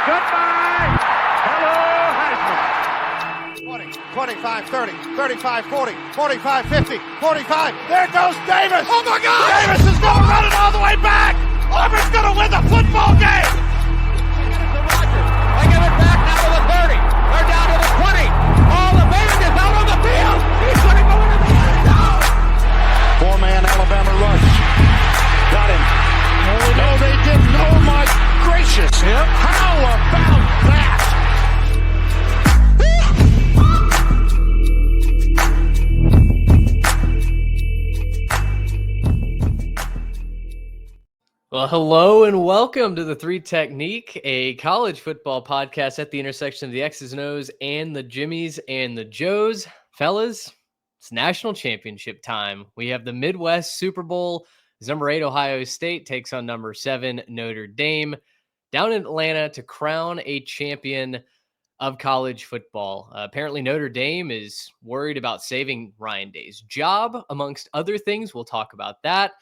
Goodbye. Hello, Heisman. 20, 25, 30, 35, 40, 45, 50, 45. There goes Davis. Oh, my God. Davis is going to run it all the way back. Auburn's going to win the football game. I give it back now to the 30. They're down to the 20. All the band is out on the field. He's going to go into the end zone. Four-man Alabama rush. Got him. No, they didn't. Oh, my gracious. Yep. How about that? Well, hello and welcome to the Three Technique, a college football podcast at the intersection of the X's and O's and the Jimmies and the Joes. Fellas, it's national championship time. We have the Midwest Super Bowl. As number 8 Ohio State takes on number 7 Notre Dame down in Atlanta to crown a champion of college football. Apparently, Notre Dame is worried about saving Ryan Day's job, amongst other things. We'll talk about that.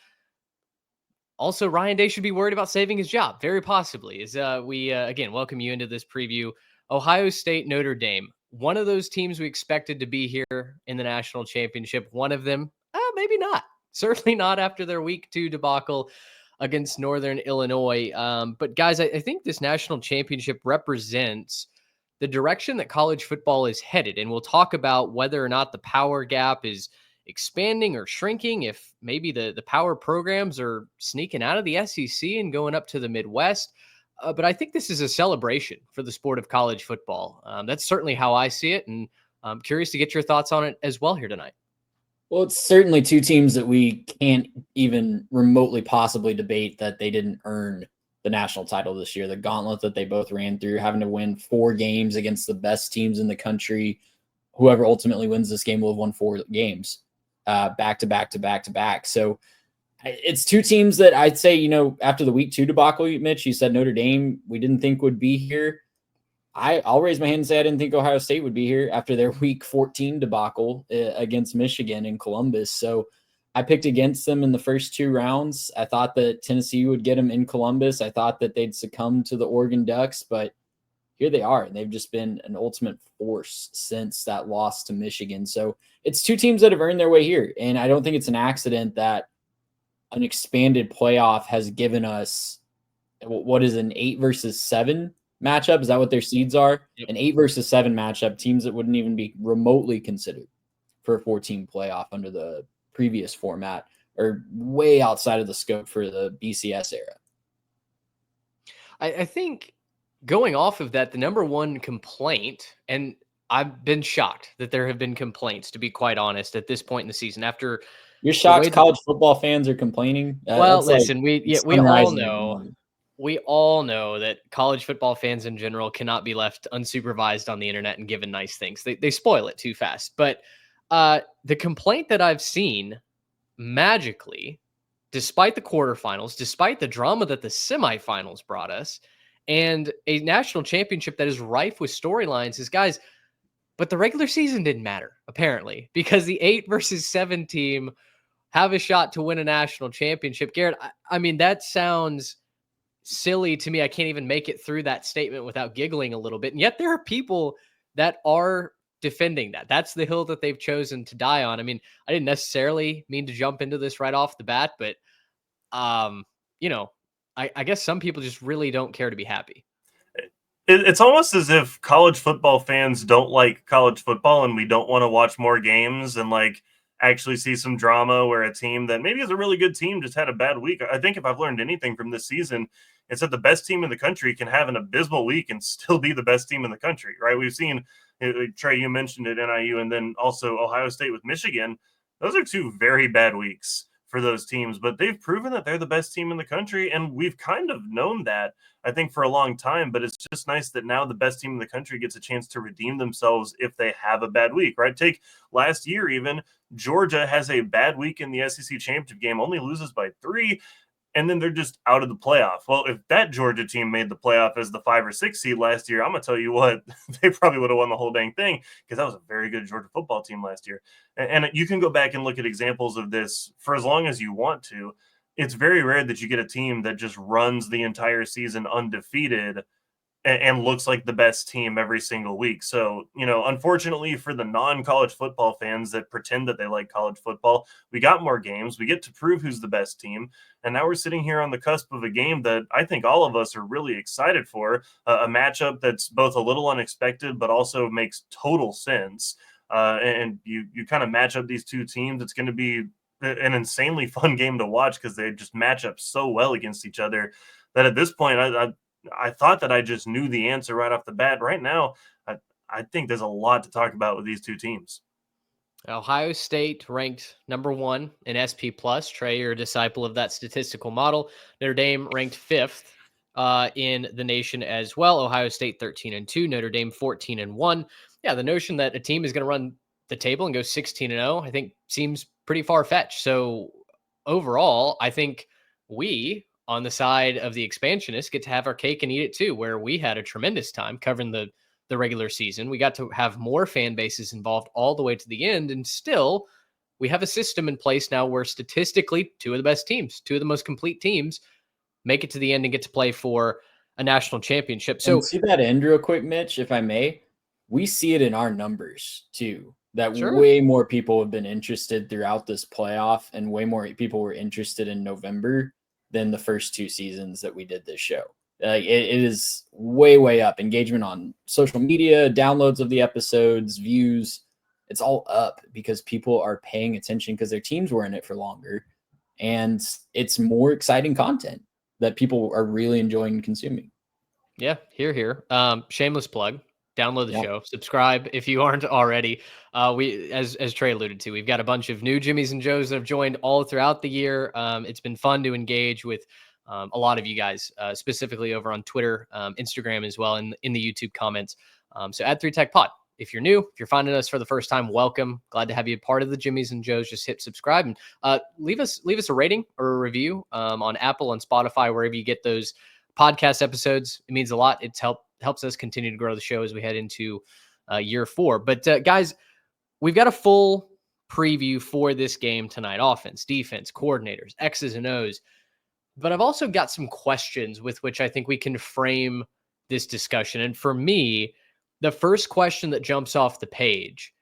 Also, Ryan Day should be worried about saving his job, very possibly. As we, again, welcome you into this preview. Ohio State, Notre Dame. One of those teams we expected to be here in the national championship. One of them, maybe not. Certainly not after their week 2 debacle against Northern Illinois. But guys, I think this national championship represents the direction that college football is headed. And we'll talk about whether or not the power gap is expanding or shrinking, if maybe the power programs are sneaking out of the SEC and going up to the Midwest. But I think this is a celebration for the sport of college football. That's certainly how I see it. And I'm curious to get your thoughts on it as well here tonight. Well, it's certainly two teams that we can't even remotely possibly debate that they didn't earn the national title this year. The gauntlet that they both ran through, having to win 4 games against the best teams in the country. Whoever ultimately wins this game will have won 4 games. Back to back. So it's two teams that I'd say, after the week 2 debacle, Mitch, you said Notre Dame, we didn't think would be here. I'll raise my hand and say I didn't think Ohio State would be here after their week 14 debacle against Michigan in Columbus. So I picked against them in the first 2 rounds. I thought that Tennessee would get them in Columbus. I thought that they'd succumb to the Oregon Ducks, but here they are, and they've just been an ultimate force since that loss to Michigan. So it's two teams that have earned their way here, and I don't think it's an accident that an expanded playoff has given us what is an 8 versus 7 matchup. Is that what their seeds are? Yep. An 8 versus 7 matchup, teams that wouldn't even be remotely considered for a 14 playoff under the previous format are way outside of the scope for the BCS era. I think going off of that, the number one complaint, and I've been shocked that there have been complaints, to be quite honest, at this point in the season. After you're shocked college football fans are complaining? Well, listen, we all know that college football fans in general cannot be left unsupervised on the internet and given nice things. They spoil it too fast. But the complaint that I've seen magically, despite the quarterfinals, despite the drama that the semifinals brought us, and a national championship that is rife with storylines, is, guys, but the regular season didn't matter, apparently, because the 8 versus 7 team have a shot to win a national championship. Garrett, I mean, that sounds silly to me. I can't even make it through that statement without giggling a little bit. And yet there are people that are defending that. That's the hill that they've chosen to die on. I mean, I didn't necessarily mean to jump into this right off the bat, but, I guess some people just really don't care to be happy. It's almost as if college football fans don't like college football and we don't want to watch more games and actually see some drama where a team that maybe is a really good team just had a bad week. I think if I've learned anything from this season, it's that the best team in the country can have an abysmal week and still be the best team in the country, right? We've seen, Trey, you mentioned it, NIU, and then also Ohio State with Michigan. Those are 2 very bad weeks for those teams, but they've proven that they're the best team in the country, and we've kind of known that, I think, for a long time, but it's just nice that now the best team in the country gets a chance to redeem themselves if they have a bad week, right? Take last year even, Georgia has a bad week in the SEC championship game, only loses by 3, and then they're just out of the playoff. Well, if that Georgia team made the playoff as the 5 or 6 seed last year, I'm going to tell you what, they probably would have won the whole dang thing, because that was a very good Georgia football team last year. And you can go back and look at examples of this for as long as you want to. It's very rare that you get a team that just runs the entire season undefeated and looks like the best team every single week. So, unfortunately for the non-college football fans that pretend that they like college football, we got more games. We get to prove who's the best team. And now we're sitting here on the cusp of a game that I think all of us are really excited for, a matchup that's both a little unexpected, but also makes total sense. And you kind of match up these two teams. It's going to be an insanely fun game to watch because they just match up so well against each other that at this point, I thought that I just knew the answer right off the bat. Right now, I think there's a lot to talk about with these two teams. Ohio State ranked number 1 in SP Plus. Trey, you're a disciple of that statistical model. Notre Dame ranked 5th in the nation as well. Ohio State 13-2, Notre Dame 14-1. Yeah, the notion that a team is going to run the table and go 16-0, I think seems pretty far-fetched. So overall, I think we on the side of the expansionists get to have our cake and eat it too, where we had a tremendous time covering the regular season. We got to have more fan bases involved all the way to the end. And still, we have a system in place now where statistically, two of the best teams, two of the most complete teams make it to the end and get to play for a national championship. So and see that end real quick, Mitch, if I may. We see it in our numbers too, that Sure. way more people have been interested throughout this playoff and way more people were interested in November than the first 2 seasons that we did this show. It is way up. Engagement on social media, downloads of the episodes, views, it's all up because people are paying attention because their teams were in it for longer. And it's more exciting content that people are really enjoying consuming. Yeah, here. Shameless plug. Download the Yep. show. Subscribe if you aren't already. We, as Trey alluded to, we've got a bunch of new Jimmies and Joes that have joined all throughout the year. It's been fun to engage with a lot of you guys, specifically over on Twitter, Instagram as well, and in the YouTube comments. So add 3 Tech Pod. If you're new, if you're finding us for the first time, welcome. Glad to have you a part of the Jimmies and Joes. Just hit subscribe and leave us a rating or a review on Apple and Spotify, wherever you get those podcast episodes. It means a lot. It's helps us continue to grow the show as we head into year 4. But guys, we've got a full preview for this game tonight. Offense, defense, coordinators, X's and O's. But I've also got some questions with which I think we can frame this discussion. And for me, the first question that jumps off the page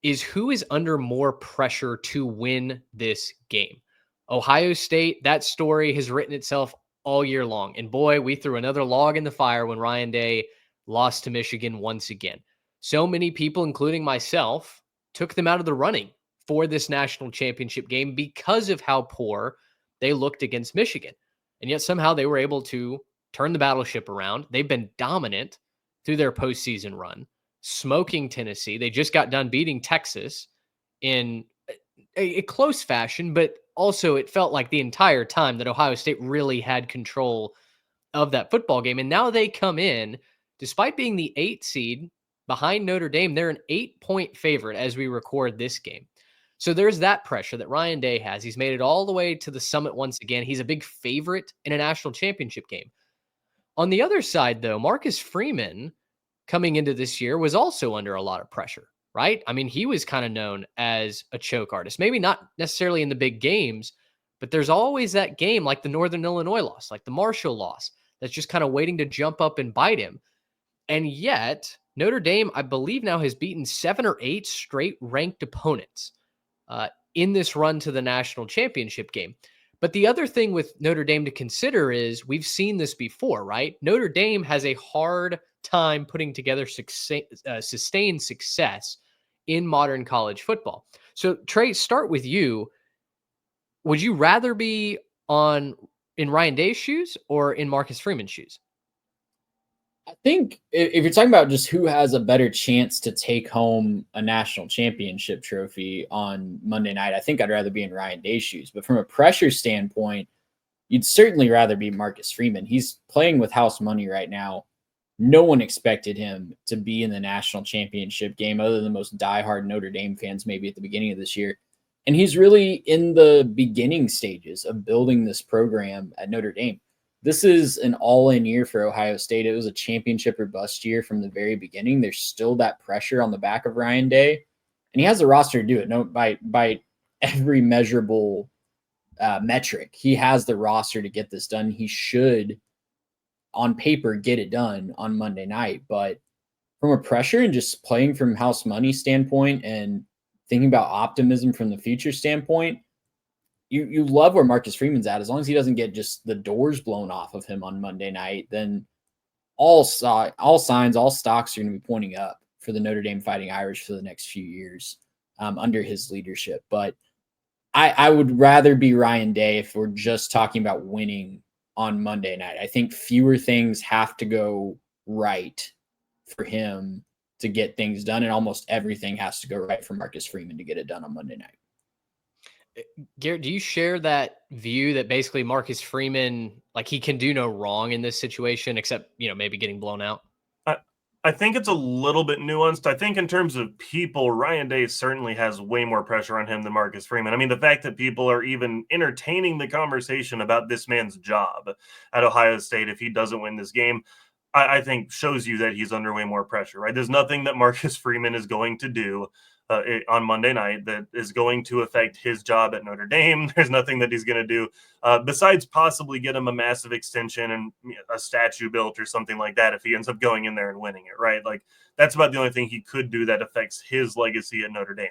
is who is under more pressure to win this game? Ohio State, that story has written itself all year long. And boy, we threw another log in the fire when Ryan Day lost to Michigan once again. So many people, including myself, took them out of the running for this national championship game because of how poor they looked against Michigan. And yet somehow they were able to turn the battleship around. They've been dominant through their postseason run, smoking Tennessee. They just got done beating Texas in a close fashion, but also it felt like the entire time that Ohio State really had control of that football game. And now they come in, despite being the 8 seed behind Notre Dame, they're an 8-point favorite as we record this game. So there's that pressure that Ryan Day has. He's made it all the way to the summit once again. He's a big favorite in a national championship game. On the other side, though, Marcus Freeman coming into this year was also under a lot of pressure, right? I mean, he was kind of known as a choke artist, maybe not necessarily in the big games, but there's always that game like the Northern Illinois loss, like the Marshall loss, that's just kind of waiting to jump up and bite him. And yet Notre Dame, I believe now has beaten 7 or 8 straight ranked opponents in this run to the national championship game. But the other thing with Notre Dame to consider is we've seen this before, right? Notre Dame has a hard time putting together sustained success in modern college football. So Trey, start with you. Would you rather be in Ryan Day's shoes or in Marcus Freeman's shoes? I think if you're talking about just who has a better chance to take home a national championship trophy on Monday night, I think I'd rather be in Ryan Day's shoes. But from a pressure standpoint, you'd certainly rather be Marcus Freeman. He's playing with house money right now. No one expected him to be in the national championship game other than the most diehard Notre Dame fans maybe at the beginning of this year. And he's really in the beginning stages of building this program at Notre Dame. This is an all-in year for Ohio State. It was a championship or bust year from the very beginning. There's still that pressure on the back of Ryan Day, and he has the roster to do it. No, by every measurable metric, he has the roster to get this done. He should on paper get it done on Monday night. But from a pressure and just playing from house money standpoint and thinking about optimism from the future standpoint, you love where Marcus Freeman's at. As long as he doesn't get just the doors blown off of him on Monday night, then all signs, all stocks are going to be pointing up for the Notre Dame Fighting Irish for the next few years under his leadership. But I would rather be Ryan Day if we're just talking about winning on Monday night. I think fewer things have to go right for him to get things done, and almost everything has to go right for Marcus Freeman to get it done on Monday night. Garrett, do you share that view that basically Marcus Freeman, like, he can do no wrong in this situation except, maybe getting blown out? I think it's a little bit nuanced. I think in terms of people, Ryan Day certainly has way more pressure on him than Marcus Freeman. I mean, the fact that people are even entertaining the conversation about this man's job at Ohio State if he doesn't win this game, I think shows you that he's under way more pressure, right? There's nothing that Marcus Freeman is going to do on Monday night that is going to affect his job at Notre Dame. There's nothing that he's going to do besides possibly get him a massive extension and a statue built or something like that if he ends up going in there and winning it, right? Like, that's about the only thing he could do that affects his legacy at Notre Dame.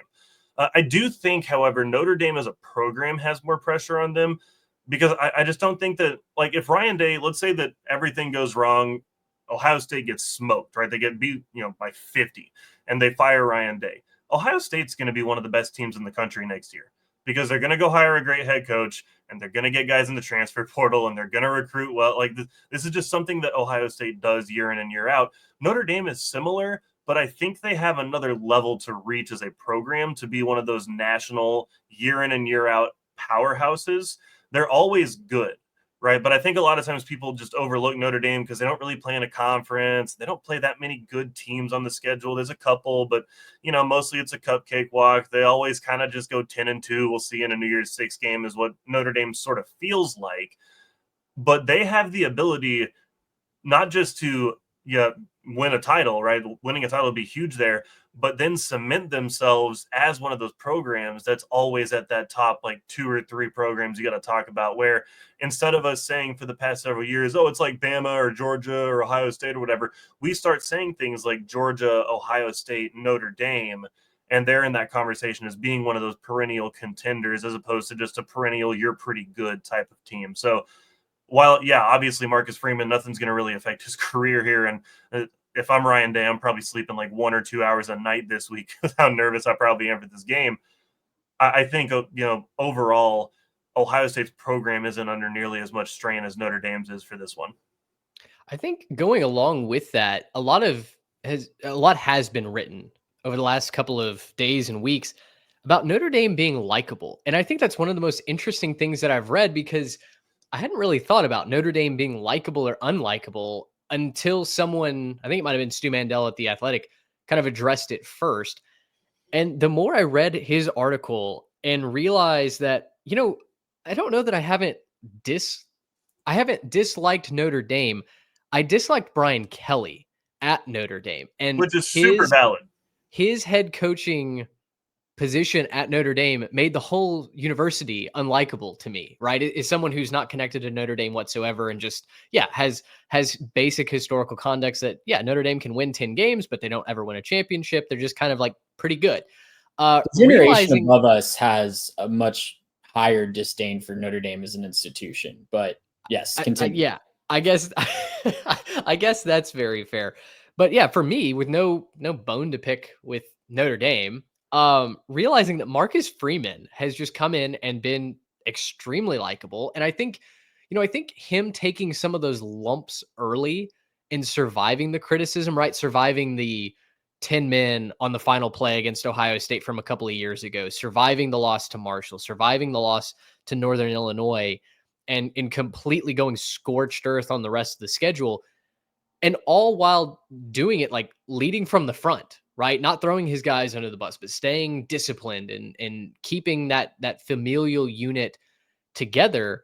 I do think, however, Notre Dame as a program has more pressure on them because I just don't think that, like, if Ryan Day, let's say that everything goes wrong, Ohio State gets smoked, right? They get beat, by 50, and they fire Ryan Day. Ohio State's going to be one of the best teams in the country next year because they're going to go hire a great head coach and they're going to get guys in the transfer portal and they're going to recruit well. Like, this is just something that Ohio State does year in and year out. Notre Dame is similar, but I think they have another level to reach as a program to be one of those national year in and year out powerhouses. They're always good, right? But I think a lot of times people just overlook Notre Dame because they don't really play in a conference. They don't play that many good teams on the schedule. There's a couple, but, mostly it's a cupcake walk. They always kind of just go 10-2. We'll see in a New Year's Six game is what Notre Dame sort of feels like. But they have the ability not just to win a title, right? Winning a title would be huge there, but then cement themselves as one of those programs that's always at that top, like 2 or 3 programs you got to talk about, where instead of us saying for the past several years, oh, it's like Bama or Georgia or Ohio State or whatever, we start saying things like Georgia, Ohio State, Notre Dame, and they're in that conversation as being one of those perennial contenders as opposed to just a perennial, you're pretty good type of team. So while, obviously Marcus Freeman, nothing's going to really affect his career here. And if I'm Ryan Day, I'm probably sleeping like 1 or 2 hours a night this week with how nervous I probably am for this game. I think, overall, Ohio State's program isn't under nearly as much strain as Notre Dame's is for this one. I think going along with that, a lot has been written over the last couple of days and weeks about Notre Dame being likable. And I think that's one of the most interesting things that I've read because I hadn't really thought about Notre Dame being likable or unlikable until someone, I think it might have been Stu Mandel at The Athletic, kind of addressed it first. And the more I read his article and realized that, I don't know that I haven't disliked Notre Dame. I disliked Brian Kelly at Notre Dame. And which is super valid. His head coaching position at Notre Dame made the whole university unlikable to me, right? Is someone who's not connected to Notre Dame whatsoever and just, has basic historical context that, Notre Dame can win 10 games, but they don't ever win a championship. They're just kind of like pretty good. Generation above us has a much higher disdain for Notre Dame as an institution, but yes, continue. I guess, I guess that's very fair. But for me, with no bone to pick with Notre Dame, realizing that Marcus Freeman has just come in and been extremely likable. And I think him taking some of those lumps early and surviving the criticism, right? Surviving the 10 men on the final play against Ohio State from a couple of years ago, surviving the loss to Marshall, surviving the loss to Northern Illinois, and in completely going scorched earth on the rest of the schedule. And all while doing it, like leading from the front, right? Not throwing his guys under the bus, but staying disciplined and keeping that familial unit together.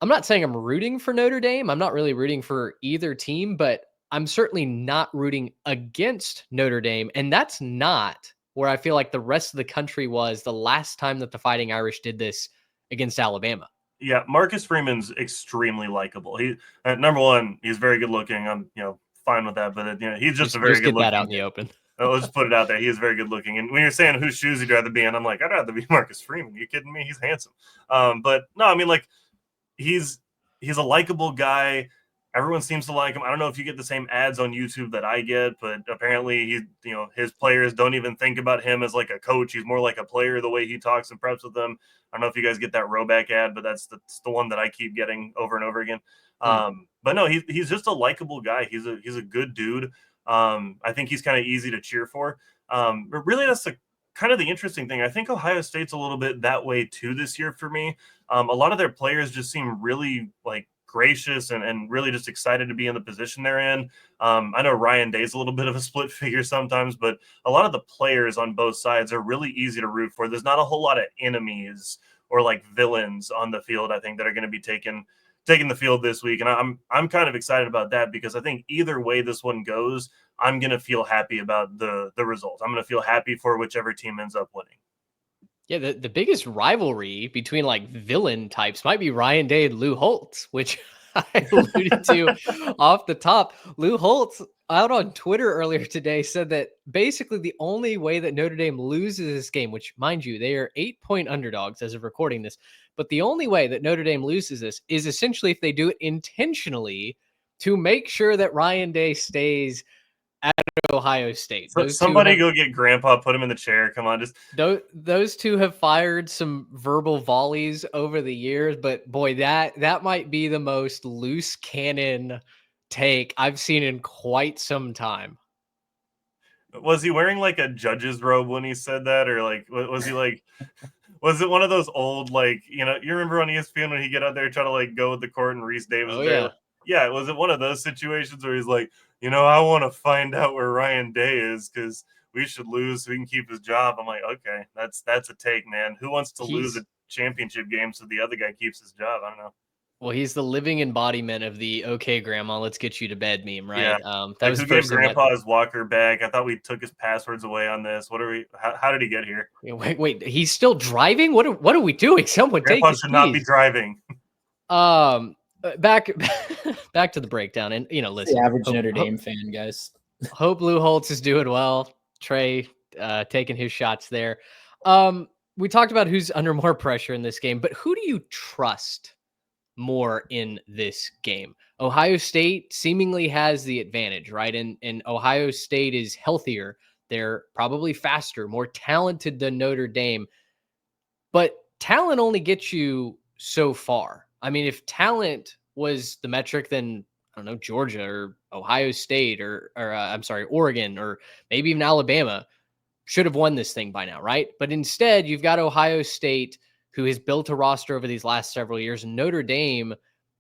I'm not saying I'm rooting for Notre Dame. I'm not really rooting for either team, but I'm certainly not rooting against Notre Dame. And that's not where I feel like the rest of the country was the last time that the Fighting Irish did this against Alabama, Yeah, Marcus Freeman's extremely likable. He number one, he's very good looking. I'm fine with that, but he's just a very Just good get that out looking. in the open. Let's just put it out there. He is very good looking. And when you're saying whose shoes you'd rather be in, I'm like, I'd rather be Marcus Freeman. Are you kidding me? He's handsome. But no, I mean, like, he's a likable guy. Everyone seems to like him. I don't know if you get the same ads on YouTube that I get, but apparently his players don't even think about him as like a coach. He's more like a player the way he talks and preps with them. I don't know if you guys get that Roback ad, but that's the one that I keep getting over and over again. But no, he's just a likable guy. He's a good dude. I think he's kind of easy to cheer for. But really, that's kind of the interesting thing. I think Ohio State's a little bit that way too this year for me. A lot of their players just seem really like gracious and really just excited to be in the position they're in. I know Ryan Day's a little bit of a split figure sometimes, but a lot of the players on both sides are really easy to root for. There's not a whole lot of enemies or like villains on the field, I think, that are going to be taking the field this week. And I'm kind of excited about that because I think either way this one goes, I'm going to feel happy about the result. I'm going to feel happy for whichever team ends up winning. Yeah, the biggest rivalry between like villain types might be Ryan Day and Lou Holtz, which I alluded to off the top. Lou Holtz out on Twitter earlier today said that basically the only way that Notre Dame loses this game, which mind you, they are 8-point underdogs as of recording this, but the only way that Notre Dame loses this is essentially if they do it intentionally to make sure that Ryan Day stays at Ohio State. So somebody go get Grandpa, put him in the chair. Come on, just those two have fired some verbal volleys over the years, but boy, that might be the most loose cannon take I've seen in quite some time. Was he wearing like a judge's robe when he said that, or like was he like? Was it one of those old like you remember on ESPN when he get out there try to like go with the court and Reese Davis? Oh yeah. Yeah, was it one of those situations where he's like, I want to find out where Ryan Day is because we should lose so he can keep his job. I'm like, okay, that's a take, man. Who wants to lose a championship game so the other guy keeps his job? I don't know. Well, he's the living embodiment of the "Okay, Grandma, let's get you to bed" meme, right? Yeah. That was who gave Grandpa his Walker back? I thought we took his passwords away on this. What are we? How did he get here? Wait, he's still driving? What are we doing? Someone Grandpa take it, should not be driving. Back to the breakdown, and listen, the average Notre Dame fan, guys. Hope Lou Holtz is doing well. Trey taking his shots there. We talked about who's under more pressure in this game, but who do you trust more in this game? Ohio State seemingly has the advantage, right? And Ohio State is healthier. They're probably faster, more talented than Notre Dame. But talent only gets you so far. I mean, if talent was the metric, then I don't know, Georgia or Ohio State or I'm sorry, Oregon or maybe even Alabama should have won this thing by now, right? But instead, you've got Ohio State, who has built a roster over these last several years, and Notre Dame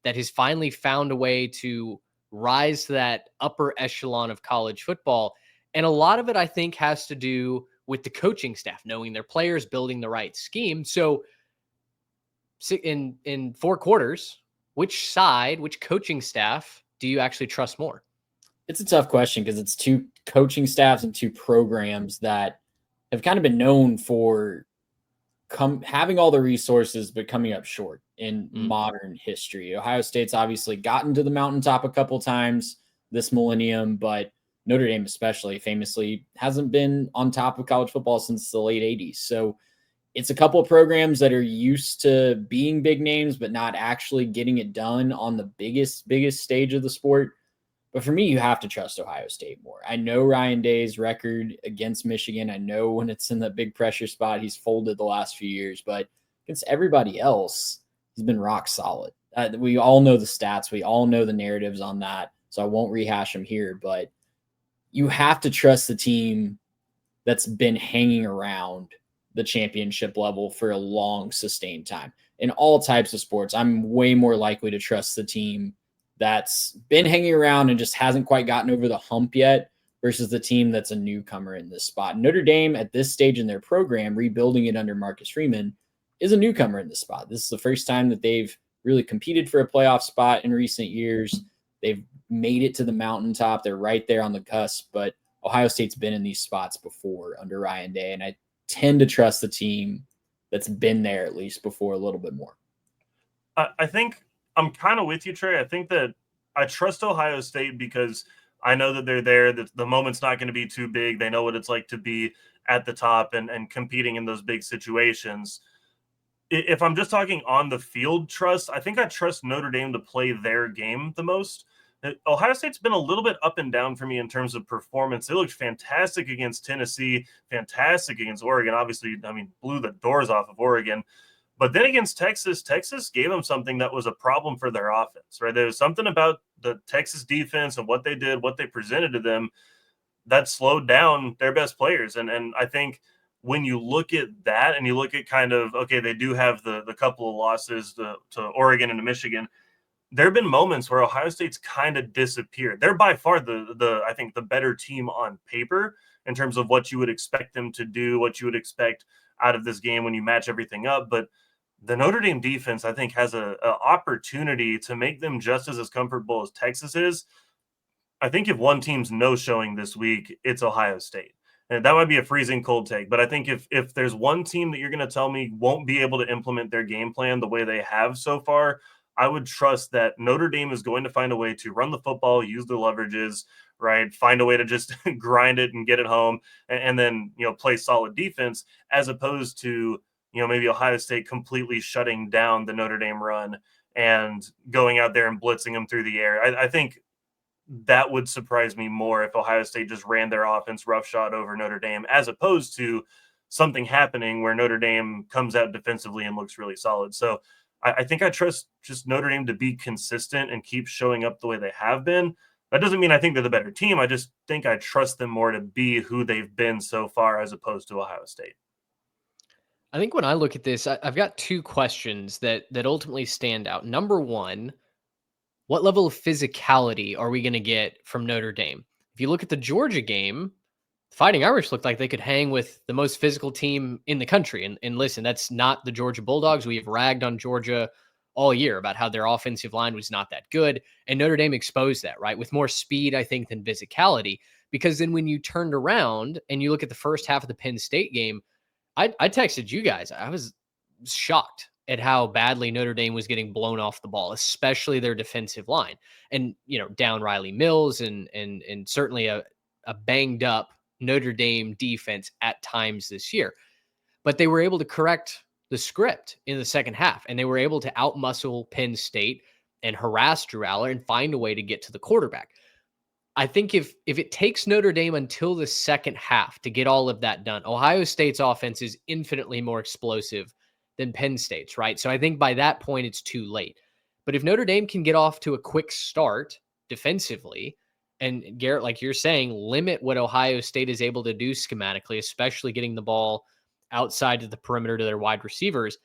that has finally found a way to rise to that upper echelon of college football. And a lot of it, I think, has to do with the coaching staff, knowing their players, building the right scheme. So in 4 quarters, which coaching staff do you actually trust more? It's a tough question because it's 2 coaching staffs and 2 programs that have kind of been known for having all the resources, but coming up short in modern history. Ohio State's obviously gotten to the mountaintop a couple times this millennium, but Notre Dame especially famously hasn't been on top of college football since the late 80s. So it's a couple of programs that are used to being big names, but not actually getting it done on the biggest stage of the sport. But for me, you have to trust Ohio State more. I know Ryan Day's record against Michigan. I know when it's in that big pressure spot, he's folded the last few years, but against everybody else, he's been rock solid. We all know the stats. We all know the narratives on that. So I won't rehash them here, but you have to trust the team that's been hanging around the championship level for a long, sustained time. In all types of sports, I'm way more likely to trust the team that's been hanging around and just hasn't quite gotten over the hump yet versus the team that's a newcomer in this spot. Notre Dame at this stage in their program, rebuilding it under Marcus Freeman, is a newcomer in this spot. This is the first time that they've really competed for a playoff spot in recent years. They've made it to the mountaintop. They're right there on the cusp, but Ohio State's been in these spots before under Ryan Day, and I tend to trust the team that's been there at least before a little bit more. I think I'm kind of with you, Trey. I think that I trust Ohio State because I know that they're there, that the moment's not going to be too big. They know what it's like to be at the top and competing in those big situations. If I'm just talking on the field trust, I think I trust Notre Dame to play their game the most. Ohio State's been a little bit up and down for me in terms of performance. They looked fantastic against Tennessee, fantastic against Oregon. Obviously, I mean, blew the doors off of Oregon. But then against Texas, Texas gave them something that was a problem for their offense, right? There was something about the Texas defense and what they did, what they presented to them that slowed down their best players. And I think when you look at that and you look at kind of, okay, they do have the couple of losses to Oregon and to Michigan. There have been moments where Ohio State's kind of disappeared. They're by far the I think the better team on paper in terms of what you would expect them to do, what you would expect out of this game when you match everything up. But the Notre Dame defense, I think, has a opportunity to make them just as comfortable as Texas is. I think if one team's no showing this week, it's Ohio State. And that might be a freezing cold take, but I think if there's one team that you're going to tell me won't be able to implement their game plan the way they have so far, I would trust that Notre Dame is going to find a way to run the football, use their leverages, right? Find a way to just grind it and get it home, and then play solid defense, as opposed to maybe Ohio State completely shutting down the Notre Dame run and going out there and blitzing them through the air. I think that would surprise me more if Ohio State just ran their offense roughshod over Notre Dame, as opposed to something happening where Notre Dame comes out defensively and looks really solid. So I think I trust just Notre Dame to be consistent and keep showing up the way they have been. That doesn't mean I think they're the better team. I just think I trust them more to be who they've been so far, as opposed to Ohio State. I think when I look at this, I've got two questions that ultimately stand out. Number one, what level of physicality are we going to get from Notre Dame? If you look at the Georgia game, Fighting Irish looked like they could hang with the most physical team in the country. And listen, that's not the Georgia Bulldogs. We have ragged on Georgia all year about how their offensive line was not that good. And Notre Dame exposed that, right? With more speed, I think, than physicality. Because then when you turned around and you look at the first half of the Penn State game, I texted you guys. I was shocked at how badly Notre Dame was getting blown off the ball, especially their defensive line. And, down Riley Mills and certainly a banged up Notre Dame defense at times this year. But they were able to correct the script in the second half, and they were able to outmuscle Penn State and harass Drew Aller and find a way to get to the quarterback. I think if it takes Notre Dame until the second half to get all of that done, Ohio State's offense is infinitely more explosive than Penn State's, right? So I think by that point, it's too late. But if Notre Dame can get off to a quick start defensively, and Garrett, like you're saying, limit what Ohio State is able to do schematically, especially getting the ball outside of the perimeter to their wide receivers,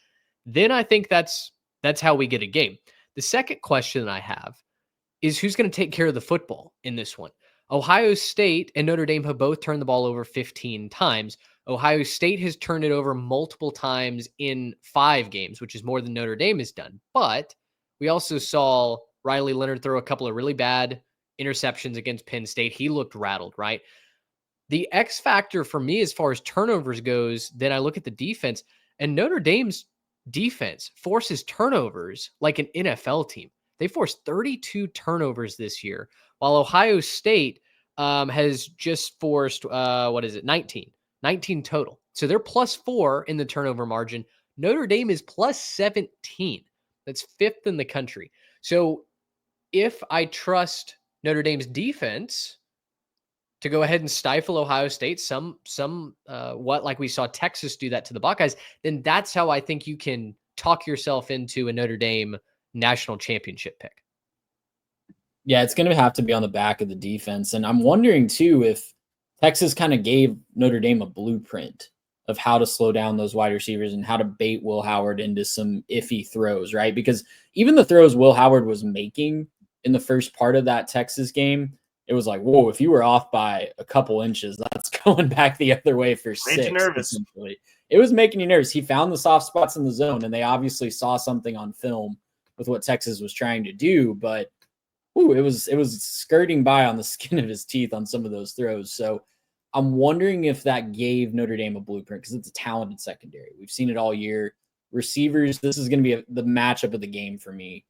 then I think that's how we get a game. The second question I have is who's going to take care of the football in this one? Ohio State and Notre Dame have both turned the ball over 15 times. Ohio State has turned it over multiple times in 5 games, which is more than Notre Dame has done. But we also saw Riley Leonard throw a couple of really bad interceptions against Penn State. He looked rattled, right? The X factor for me as far as turnovers goes, then I look at the defense, and Notre Dame's defense forces turnovers like an NFL team. They forced 32 turnovers this year, while Ohio State has just forced, 19 total. So they're +4 in the turnover margin. Notre Dame is +17. That's 5th in the country. So if I trust Notre Dame's defense to go ahead and stifle Ohio State, what like we saw Texas do that to the Buckeyes, then that's how I think you can talk yourself into a Notre Dame national championship pick. Yeah, it's going to have to be on the back of the defense. And I'm wondering, too, if Texas kind of gave Notre Dame a blueprint of how to slow down those wide receivers and how to bait Will Howard into some iffy throws, right? Because even the throws Will Howard was making in the first part of that Texas game, it was like, whoa, if you were off by a couple inches, that's going back the other way for 6. Made you nervous. It was making you nervous. He found the soft spots in the zone, and they obviously saw something on film with what Texas was trying to do, but it was skirting by on the skin of his teeth on some of those throws. So I'm wondering if that gave Notre Dame a blueprint, because it's a talented secondary. We've seen it all year. receivers, this is going to be the matchup of the game for me.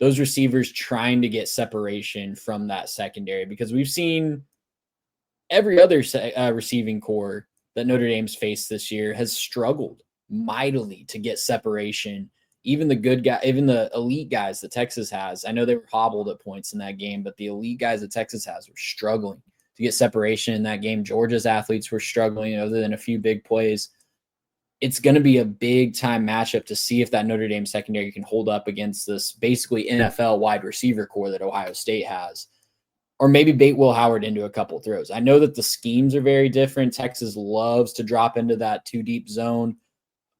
Those receivers trying to get separation from that secondary, because we've seen every other receiving core that Notre Dame's faced this year has struggled mightily to get separation. Even the good guy, even the elite guys that Texas has, I know they were hobbled at points in that game, but the elite guys that Texas has were struggling to get separation in that game. Georgia's athletes were struggling other than a few big plays. It's going to be a big time matchup to see if that Notre Dame secondary can hold up against this basically NFL wide receiver core that Ohio State has, or maybe bait Will Howard into a couple throws. I know that the schemes are very different. Texas loves to drop into that too deep zone.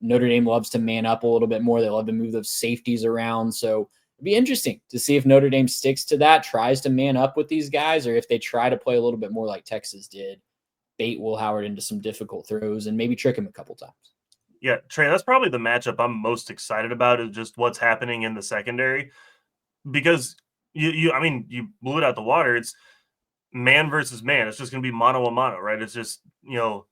Notre Dame loves to man up a little bit more. They love to move those safeties around. So it'd be interesting to see if Notre Dame sticks to that, tries to man up with these guys, or if they try to play a little bit more like Texas did, bait Will Howard into some difficult throws and maybe trick him a couple times. Yeah, Trey, that's probably the matchup I'm most excited about, is just what's happening in the secondary, because you blew it out the water. It's man versus man. It's just going to be mano a mano, right? It's just,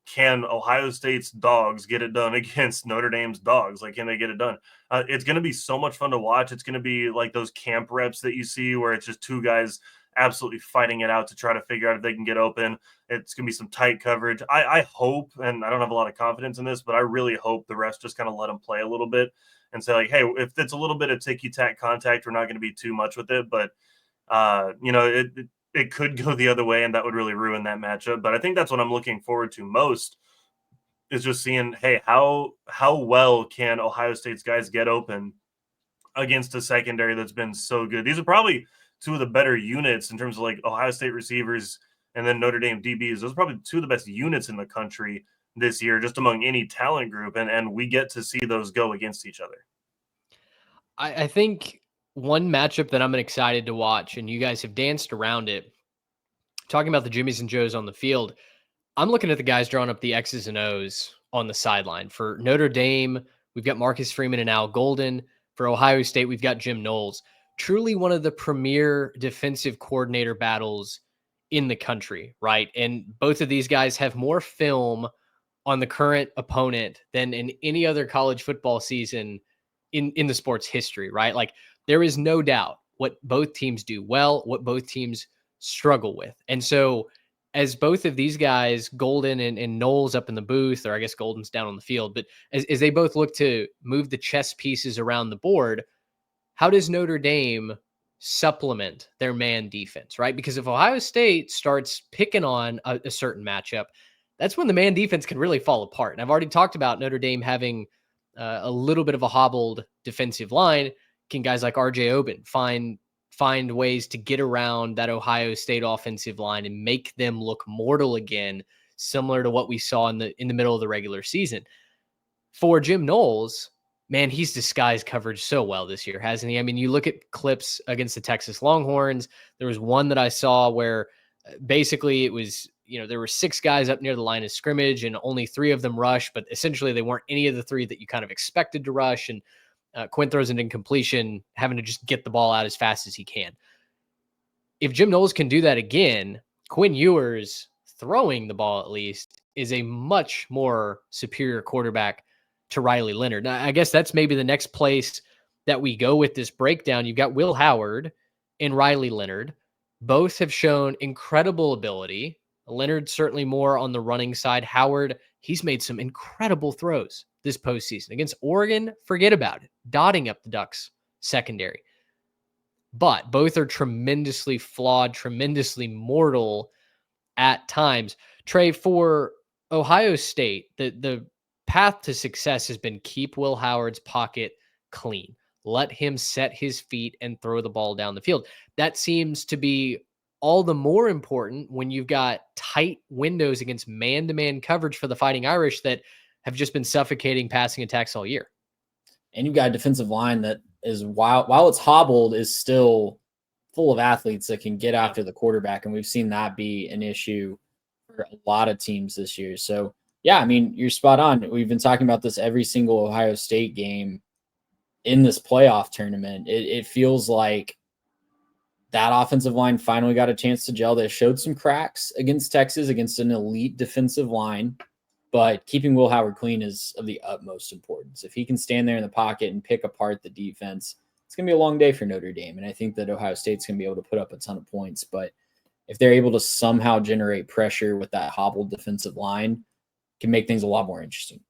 can Ohio State's dogs get it done against Notre Dame's dogs? Like, can they get it done? It's going to be so much fun to watch. It's going to be like those camp reps that you see where it's just two guys absolutely fighting it out to try to figure out if they can get open. It's going to be some tight coverage. I hope, and I don't have a lot of confidence in this, but I really hope the refs just kind of let them play a little bit and say, like, hey, if it's a little bit of ticky-tack contact, we're not going to be too much with it. But, it could go the other way, and that would really ruin that matchup. But I think that's what I'm looking forward to most, is just seeing, hey, how well can Ohio State's guys get open against a secondary that's been so good. These are probably two of the better units in terms of like Ohio State receivers and then Notre Dame DBs. Those are probably two of the best units in the country this year, just among any talent group. And we get to see those go against each other. I think one matchup that I'm excited to watch, and you guys have danced around it, talking about the Jimmies and Joes on the field, I'm looking at the guys drawing up the X's and O's on the sideline. For Notre Dame, we've got Marcus Freeman and Al Golden. For Ohio State, we've got Jim Knowles. Truly one of the premier defensive coordinator battles in the country, right? And both of these guys have more film on the current opponent than in any other college football season in the sport's history, right? Like, there is no doubt what both teams do well, what both teams struggle with. And so as both of these guys, Golden and Knowles up in the booth, or I guess Golden's down on the field, but as they both look to move the chess pieces around the board, how does Notre Dame supplement their man defense, right? Because if Ohio State starts picking on a certain matchup, that's when the man defense can really fall apart. And I've already talked about Notre Dame having a little bit of a hobbled defensive line. Can guys like RJ Oben find ways to get around that Ohio State offensive line and make them look mortal again, similar to what we saw in the middle of the regular season? For Jim Knowles, man, he's disguised coverage so well this year, hasn't he? I mean, you look at clips against the Texas Longhorns. There was one that I saw where basically it was, there were 6 guys up near the line of scrimmage and only 3 of them rushed, but essentially they weren't any of the 3 that you kind of expected to rush. And Quinn throws an incompletion, having to just get the ball out as fast as he can. If Jim Knowles can do that again, Quinn Ewers, throwing the ball at least, is a much more superior quarterback to Riley Leonard. Now, I guess that's maybe the next place that we go with this breakdown. You've got Will Howard and Riley Leonard. Both have shown incredible ability. Leonard certainly more on the running side. Howard, he's made some incredible throws this postseason. Against Oregon, forget about it. Dotting up the Ducks secondary. But both are tremendously flawed, tremendously mortal at times. Trey, for Ohio State, the path to success has been keep Will Howard's pocket clean. Let him set his feet and throw the ball down the field. That seems to be all the more important when you've got tight windows against man-to-man coverage for the Fighting Irish that have just been suffocating passing attacks all year. And you've got a defensive line that is, while it's hobbled, is still full of athletes that can get after the quarterback. And we've seen that be an issue for a lot of teams this year. So, yeah, I mean, you're spot on. We've been talking about this every single Ohio State game in this playoff tournament. It feels like that offensive line finally got a chance to gel. They showed some cracks against Texas, against an elite defensive line. but keeping Will Howard clean is of the utmost importance. If he can stand there in the pocket and pick apart the defense, it's going to be a long day for Notre Dame. And I think that Ohio State's going to be able to put up a ton of points. But if they're able to somehow generate pressure with that hobbled defensive line, it can make things a lot more interesting.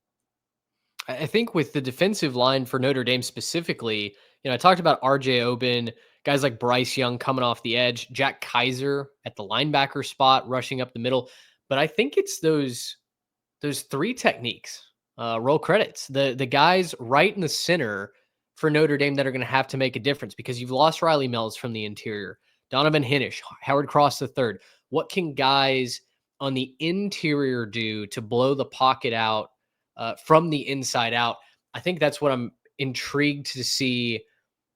I think with the defensive line for Notre Dame specifically, I talked about RJ Oben, guys like Bryce Young coming off the edge, Jack Kaiser at the linebacker spot, rushing up the middle. But I think it's those three techniques. Roll credits. The guys right in the center for Notre Dame that are going to have to make a difference because you've lost Riley Mills from the interior, Donovan Hinnish, Howard Cross III. What can guys on the interior do to blow the pocket out from the inside out? I think that's what I'm intrigued to see,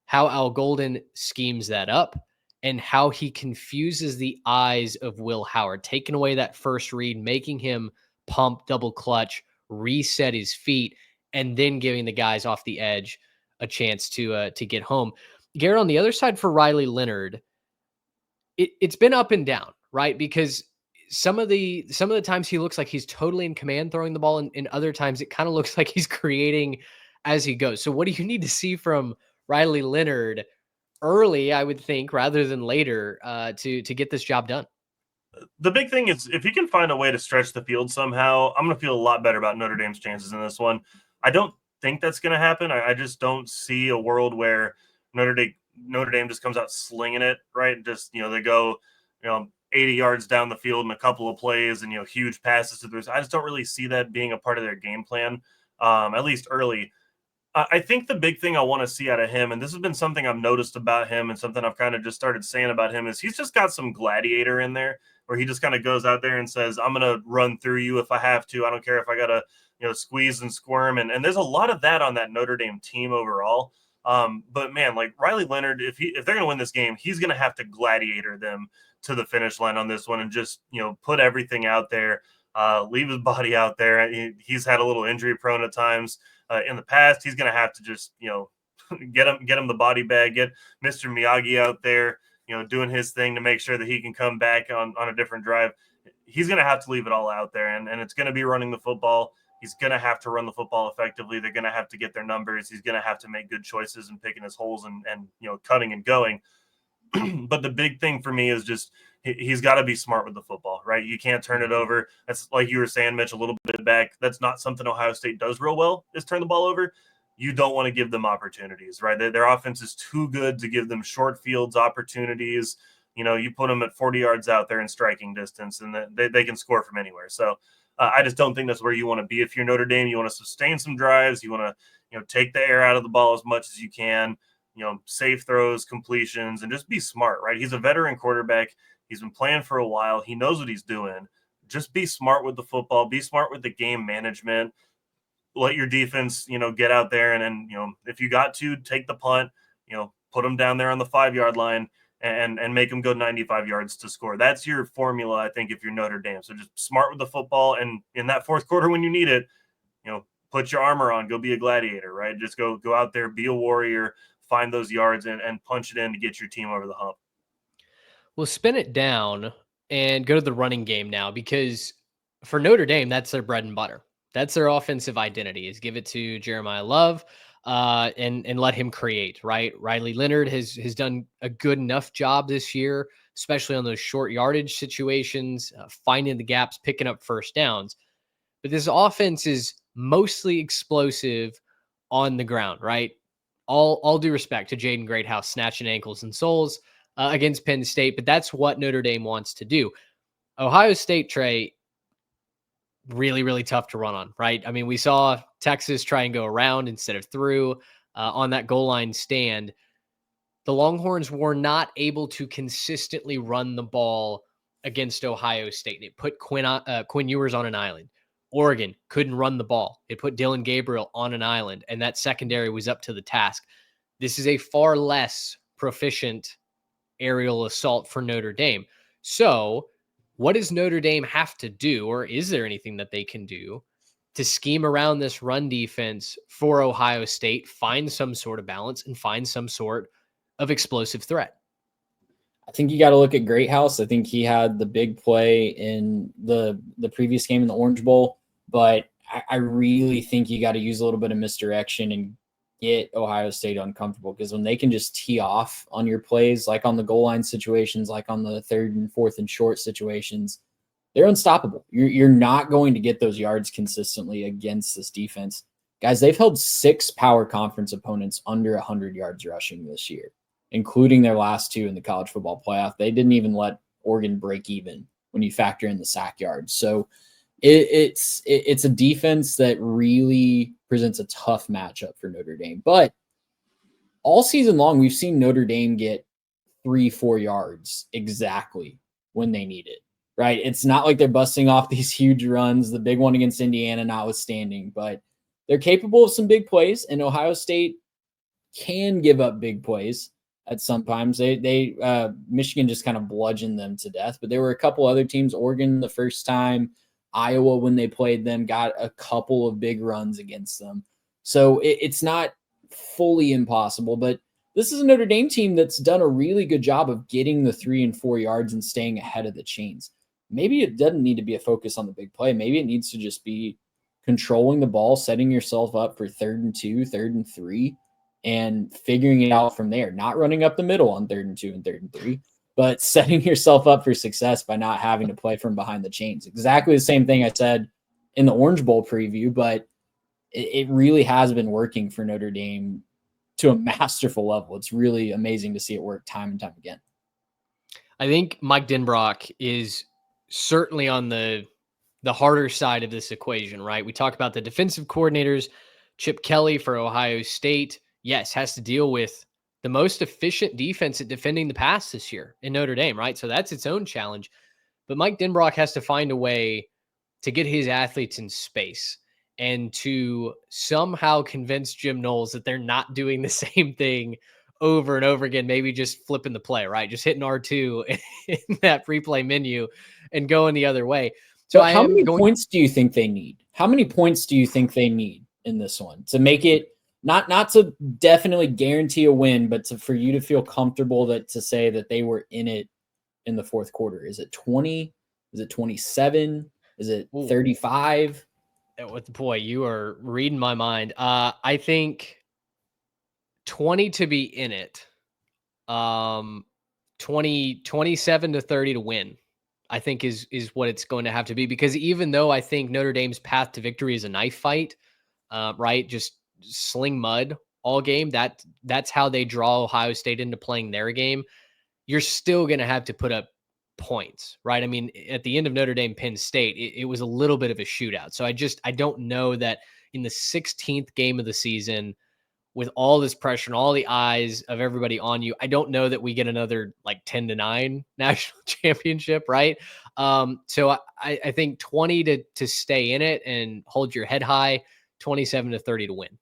how Al Golden schemes that up and how he confuses the eyes of Will Howard, taking away that first read, making him pump, double clutch, reset his feet, and then giving the guys off the edge a chance to get home. Garrett, on the other side for Riley Leonard, it's been up and down, right? Because some of the times he looks like he's totally in command throwing the ball, and other times it kind of looks like he's creating as he goes. So what do you need to see from Riley Leonard early, I would think, rather than later, to get this job done? The big thing is if he can find a way to stretch the field somehow, I'm going to feel a lot better about Notre Dame's chances in this one. I don't think that's going to happen. I just don't see a world where Notre Dame just comes out slinging it, right? Just, they go, 80 yards down the field in a couple of plays and, huge passes to the. I just don't really see that being a part of their game plan, at least early. I think the big thing I want to see out of him, and this has been something I've noticed about him and something I've kind of just started saying about him, is he's just got some gladiator in there where he just kind of goes out there and says, I'm going to run through you if I have to. I don't care if I got to, squeeze and squirm. And there's a lot of that on that Notre Dame team overall. But man, like Riley Leonard, if they're going to win this game, he's going to have to gladiator them to the finish line on this one and just, put everything out there, leave his body out there. He's had a little injury prone at times. In the past, he's going to have to just, get him the body bag, get Mr. Miyagi out there, doing his thing to make sure that he can come back on a different drive. He's going to have to leave it all out there, and it's going to be running the football. He's going to have to run the football effectively. They're going to have to get their numbers. He's going to have to make good choices and picking his holes and cutting and going. But the big thing for me is just he's got to be smart with the football, right? You can't turn it over. That's like you were saying, Mitch, a little bit back. That's not something Ohio State does real well, is turn the ball over. You don't want to give them opportunities, right? Their offense is too good to give them short fields opportunities. You put them at 40 yards out there in striking distance, and they can score from anywhere. So I just don't think that's where you want to be. If you're Notre Dame, you want to sustain some drives. You want to, take the air out of the ball as much as you can. Safe throws, completions, and just be smart, right? He's a veteran quarterback. He's been playing for a while. He knows what he's doing. Just be smart with the football. Be smart with the game management. Let your defense, get out there. And then, if you got to take the punt, put them down there on the 5-yard line and make them go 95 yards to score. That's your formula, I think, if you're Notre Dame. So just smart with the football. And in that fourth quarter, when you need it, put your armor on, go be a gladiator, right? Just go out there, be a warrior, find those yards and punch it in to get your team over the hump. We'll spin it down and go to the running game now, because for Notre Dame, that's their bread and butter. That's their offensive identity, is give it to Jeremiah Love and let him create, right? Riley Leonard has done a good enough job this year, especially on those short yardage situations, finding the gaps, picking up first downs. But this offense is mostly explosive on the ground, right? All due respect to Jaden Greathouse snatching ankles and soles against Penn State, but that's what Notre Dame wants to do. Ohio State, Trey, really, really tough to run on, right? I mean, we saw Texas try and go around instead of through on that goal line stand. The Longhorns were not able to consistently run the ball against Ohio State. It put Quinn Ewers on an island. Oregon couldn't run the ball. It put Dylan Gabriel on an island, and that secondary was up to the task. This is a far less proficient aerial assault for Notre Dame. So what does Notre Dame have to do, or is there anything that they can do to scheme around this run defense for Ohio State, find some sort of balance, and find some sort of explosive threat? I think you got to look at Greathouse. I think he had the big play in the previous game in the Orange Bowl but I really think you got to use a little bit of misdirection and get Ohio State uncomfortable, because when they can just tee off on your plays, like on the goal line situations, like on the 3rd and 4th and short situations, they're unstoppable. You're not going to get those yards consistently against this defense. Guys, they've held 6 power conference opponents under 100 yards rushing this year, including their last 2 in the college football playoff. They didn't even let Oregon break even when you factor in the sack yards. So it's a defense that really presents a tough matchup for Notre Dame. But all season long, we've seen Notre Dame get 3-4 yards exactly when they need it, right? It's not like they're busting off these huge runs, the big one against Indiana notwithstanding, but they're capable of some big plays, and Ohio State can give up big plays at sometimes. Michigan just kind of bludgeoned them to death, but there were a couple other teams, Oregon the first time, Iowa when they played them, got a couple of big runs against them. So it's not fully impossible, but this is a Notre Dame team that's done a really good job of getting the 3 and 4 yards and staying ahead of the chains. Maybe it doesn't need to be a focus on the big play. Maybe it needs to just be controlling the ball, setting yourself up for 3rd and 2, 3rd and 3, and figuring it out from there. Not running up the middle on 3rd and 2 and 3rd and 3, but setting yourself up for success by not having to play from behind the chains. Exactly the same thing I said in the Orange Bowl preview, but it really has been working for Notre Dame to a masterful level. It's really amazing to see it work time and time again. I think Mike Denbrock is certainly on the harder side of this equation, right? We talk about the defensive coordinators. Chip Kelly for Ohio State, yes, has to deal with the most efficient defense at defending the pass this year in Notre Dame, right? So that's its own challenge. But Mike Denbrock has to find a way to get his athletes in space and to somehow convince Jim Knowles that they're not doing the same thing over and over again, maybe just flipping the play, right? Just hitting R2 in that replay menu and going the other way. So how many points do you think they need? How many points do you think they need in this one to make it not to definitely guarantee a win, but for you to feel comfortable to say that they were in it in the 4th quarter? Is it 20? Is it 27? Is it 35? Boy, you are reading my mind. I think 20 to be in it. 27 to 30 to win, I think is what it's going to have to be, because even though I think Notre Dame's path to victory is a knife fight, right? Just sling mud all game. That's how they draw Ohio State into playing their game. You're still going to have to put up points, right? I mean, at the end of Notre Dame Penn State, it was a little bit of a shootout. So I don't know that in the 16th game of the season, with all this pressure and all the eyes of everybody on you, I don't know that we get another like 10-9 national championship, right? So I think 20 to stay in it and hold your head high, 27 to 30 to win.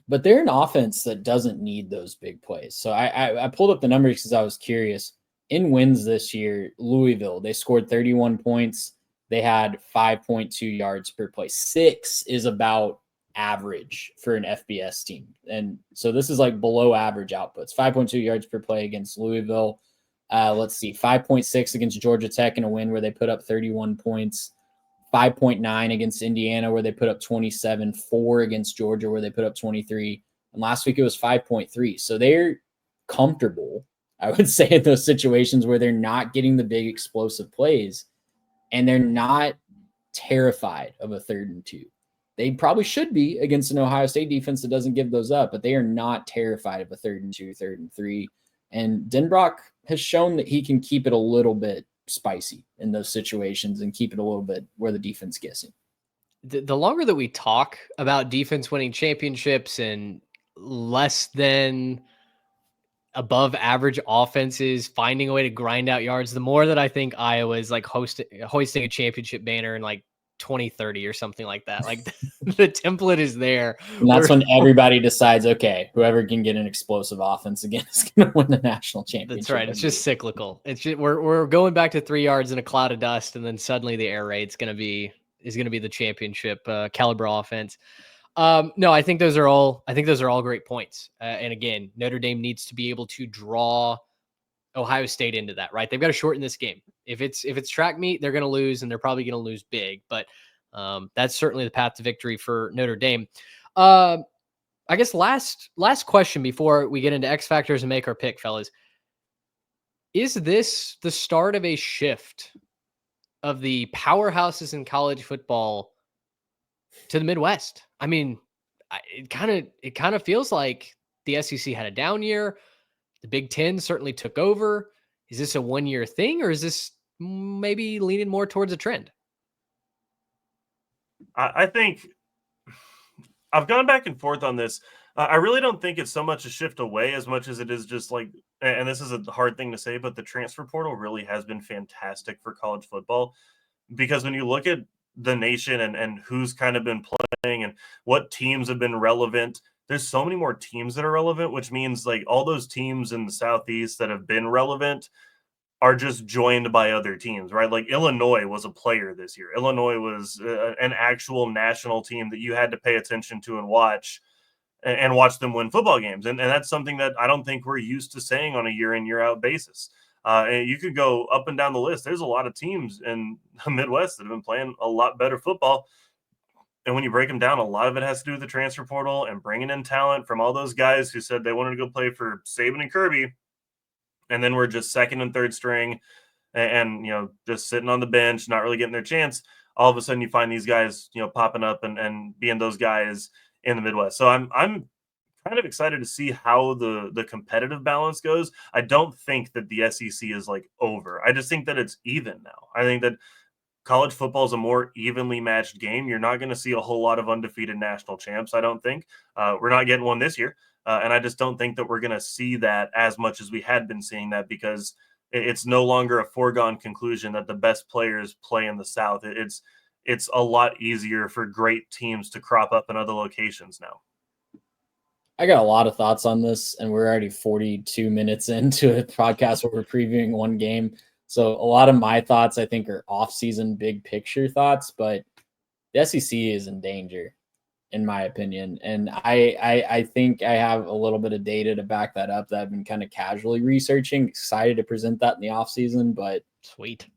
But they're an offense that doesn't need those big plays. So I pulled up the numbers because I was curious. In wins this year, Louisville, they scored 31 points. They had 5.2 yards per play. 6 is about average for an FBS team. And so this is like below average outputs. 5.2 yards per play against Louisville. Let's see, 5.6 against Georgia Tech in a win where they put up 31 points. 5.9 against Indiana where they put up 27. 4 against Georgia where they put up 23. And last week it was 5.3. So they're comfortable, I would say, in those situations where they're not getting the big explosive plays, and they're not terrified of a 3rd and 2. They probably should be against an Ohio State defense that doesn't give those up, but they are not terrified of a 3rd and 2, 3rd and 3. And Denbrock has shown that he can keep it a little bit spicy in those situations and keep it a little bit where the defense gets it. The longer that we talk about defense winning championships and less than above average offenses finding a way to grind out yards, the more that I think Iowa is like hoisting a championship banner in like 2030 or something like that. Like the template is there. And that's when everybody decides, okay, whoever can get an explosive offense again is going to win the national championship. That's right. It's just cyclical. It's just, we're going back to 3 yards in a cloud of dust, and then suddenly the air raid's going to be the championship caliber offense. No, I think those are all great points. And again, Notre Dame needs to be able to draw Ohio State into that, right? They've got to shorten this game. If it's track meet, they're going to lose, and they're probably going to lose big. But That's certainly the path to victory for Notre Dame. I guess last question before we get into X factors and make our pick, fellas. Is this the start of a shift of the powerhouses in college football to the Midwest? I mean, it kind of feels like the SEC had a down year. The Big Ten certainly took over. Is this a 1-year thing, or is this maybe leaning more towards a trend? I think I've gone back and forth on this. I really don't think it's so much a shift away as much as it is just like, and this is a hard thing to say, but the transfer portal really has been fantastic for college football, because when you look at the nation and who's kind of been playing and what teams have been relevant, there's so many more teams that are relevant, which means like all those teams in the Southeast that have been relevant are just joined by other teams, right? Like Illinois was a player this year. Illinois was an actual national team that you had to pay attention to and watch them win football games. And that's something that I don't think we're used to saying on a year in, year out basis. And you could go up and down the list. There's a lot of teams in the Midwest that have been playing a lot better football. And when you break them down, a lot of it has to do with the transfer portal and bringing in talent from all those guys who said they wanted to go play for Saban and Kirby, and then we're just second and third string and just sitting on the bench, not really getting their chance. All of a sudden you find these guys, popping up and being those guys in the Midwest. So I'm kind of excited to see how the competitive balance goes. I don't think that the SEC is like over. I just think that it's even now. I think that college football is a more evenly matched game. You're not going to see a whole lot of undefeated national champs, I don't think. We're not getting one this year. And I just don't think that we're going to see that as much as we had been seeing that, because it's no longer a foregone conclusion that the best players play in the South. It's a lot easier for great teams to crop up in other locations now. I got a lot of thoughts on this, and we're already 42 minutes into a podcast where we're previewing one game. So a lot of my thoughts, I think, are off-season big picture thoughts, but the SEC is in danger, in my opinion. And I think I have a little bit of data to back that up that I've been kind of casually researching. Excited to present that in the offseason, but sweet.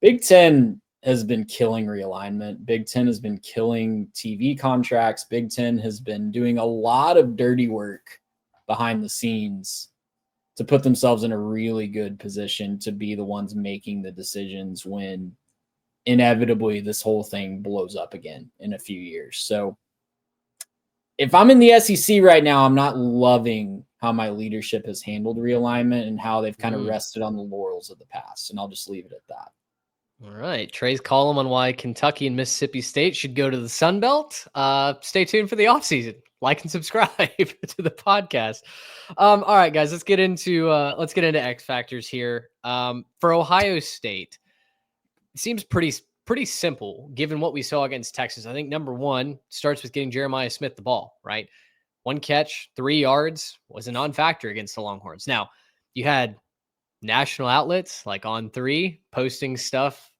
Big Ten has been killing realignment. Big Ten has been killing TV contracts. Big Ten has been doing a lot of dirty work behind the scenes to put themselves in a really good position to be the ones making the decisions when inevitably this whole thing blows up again in a few years. So if I'm in the SEC right now, I'm not loving how my leadership has handled realignment and how they've kind of rested on the laurels of the past. And I'll just leave it at that. All right. Trey's column on why Kentucky and Mississippi State should go to the Sun Belt. Stay tuned for the offseason. Like and subscribe to the podcast. All right, guys, let's get into X factors here. For Ohio State, it seems pretty simple given what we saw against Texas. I think number one starts with getting Jeremiah Smith the ball, right? 1 catch, 3 yards was a non-factor against the Longhorns. Now, you had national outlets like On3 posting stuff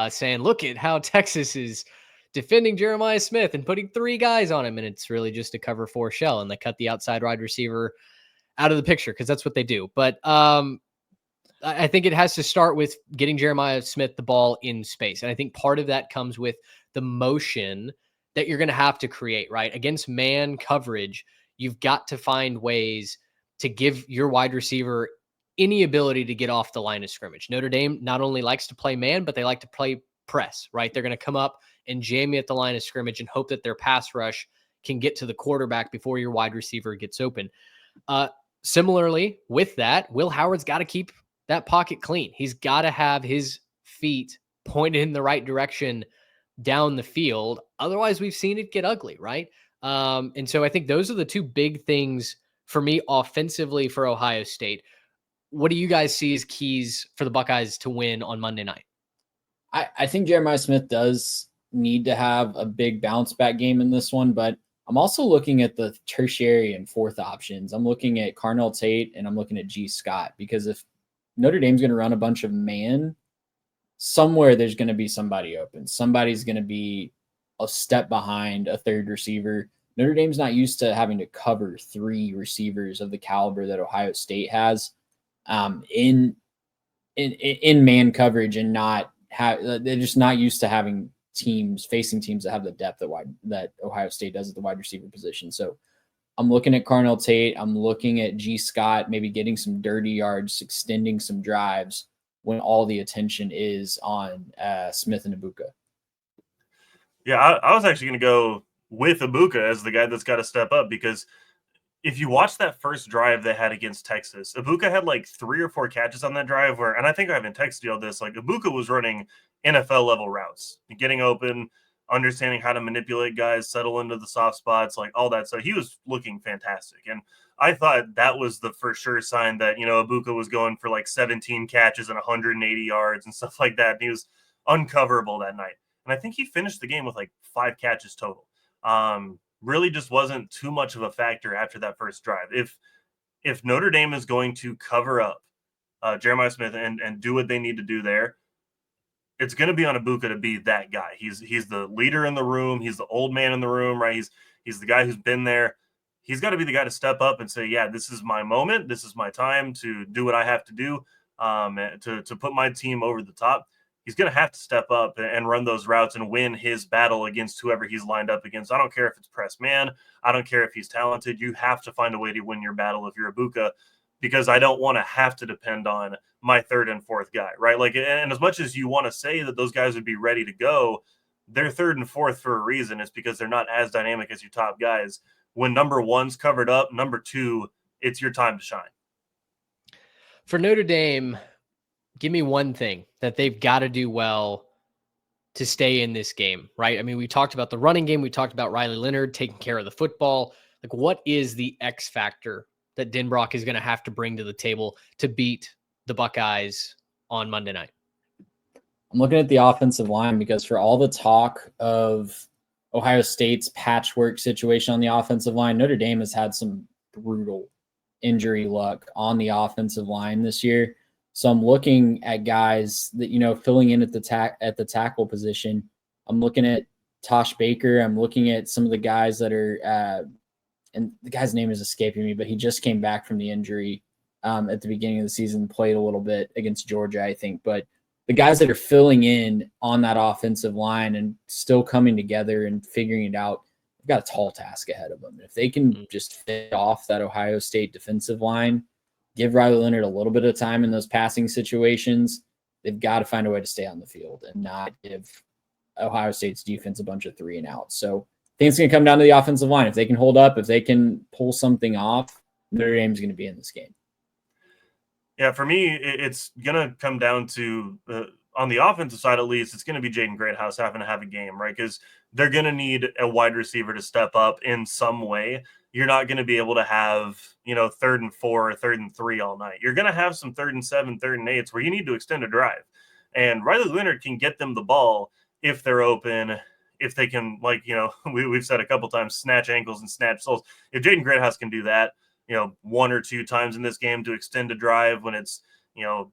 saying, look at how Texas is defending Jeremiah Smith and putting 3 guys on him. And it's really just a cover 4 shell. And they cut the outside wide receiver out of the picture because that's what they do. But I think it has to start with getting Jeremiah Smith the ball in space. And I think part of that comes with the motion that you're going to have to create, right? Against man coverage, you've got to find ways to give your wide receiver any ability to get off the line of scrimmage. Notre Dame not only likes to play man, but they like to play press, right? They're going to come up and jam you at the line of scrimmage and hope that their pass rush can get to the quarterback before your wide receiver gets open. Similarly, with that, Will Howard's got to keep that pocket clean. He's got to have his feet pointed in the right direction down the field. Otherwise, we've seen it get ugly, right? And so I think those are the 2 big things for me offensively for Ohio State. What do you guys see as keys for the Buckeyes to win on Monday night? I think Jeremiah Smith does need to have a big bounce back game in this one, but I'm also looking at the tertiary and fourth options. I'm looking at Carnell Tate and I'm looking at G. Scott, because if Notre Dame's going to run a bunch of man, somewhere there's going to be somebody open. Somebody's going to be a step behind a third receiver. Notre Dame's not used to having to cover 3 receivers of the caliber that Ohio State has in man coverage, and they're just not used to having teams that have the depth that Ohio State does at the wide receiver position. So I'm looking at Carnell Tate. I'm looking at G. Scott, maybe getting some dirty yards, extending some drives when all the attention is on Smith and Ibuka. Yeah, I was actually going to go with Ibuka as the guy that's got to step up, because if you watch that first drive they had against Texas, Ibuka had like 3 or 4 catches on that drive where, and I think I haven't texted you all this, like Ibuka was running NFL level routes, getting open, understanding how to manipulate guys, settle into the soft spots, like all that. So he was looking fantastic. And I thought that was the for sure sign that, Ibuka was going for like 17 catches and 180 yards and stuff like that. And he was uncoverable that night. And I think he finished the game with like 5 catches total. Really just wasn't too much of a factor after that first drive. If Notre Dame is going to cover up Jeremiah Smith and do what they need to do there, it's going to be on Ibuka to be that guy. He's the leader in the room. He's the old man in the room, right? He's the guy who's been there. He's got to be the guy to step up and say, yeah, this is my moment. This is my time to do what I have to do to put my team over the top. He's going to have to step up and run those routes and win his battle against whoever he's lined up against. I don't care if it's press man. I don't care if he's talented. You have to find a way to win your battle if you're Ibuka, because I don't want to have to depend on my 3rd and 4th guy, right? Like, and as much as you want to say that those guys would be ready to go, they're 3rd and 4th for a reason. It's because they're not as dynamic as your top guys. When number 1's covered up, number 2, it's your time to shine. For Notre Dame, give me one thing that they've got to do well to stay in this game, right? I mean, we talked about the running game. We talked about Riley Leonard taking care of the football. Like, what is the X factor that Denbrock is going to have to bring to the table to beat the Buckeyes on Monday night? I'm looking at the offensive line, because for all the talk of Ohio State's patchwork situation on the offensive line, Notre Dame has had some brutal injury luck on the offensive line this year. So I'm looking at guys that, filling in at the tackle position. I'm looking at Tosh Baker. I'm looking at some of the guys that are and the guy's name is escaping me, but he just came back from the injury at the beginning of the season, played a little bit against Georgia, I think. But the guys that are filling in on that offensive line and still coming together and figuring it out, they've got a tall task ahead of them. If they can just fit off that Ohio State defensive line, give Riley Leonard a little bit of time in those passing situations, they've got to find a way to stay on the field and not give Ohio State's defense a bunch of 3 and outs. So I think it's going to come down to the offensive line. If they can hold up, if they can pull something off, Notre Dame's going to be in this game. Yeah, for me, it's going to come down to, on the offensive side at least, it's going to be Jaden Greathouse having to have a game, right? Because they're going to need a wide receiver to step up in some way. You're not going to be able to have, 3rd and 4 or 3rd and 3 all night. You're going to have some 3rd and 7, 3rd and 8s where you need to extend a drive. And Riley Leonard can get them the ball if they're open, if they can, we've said a couple times, snatch ankles and snatch souls. If Jaden Greathouse can do that, 1 or 2 times in this game to extend a drive when it's,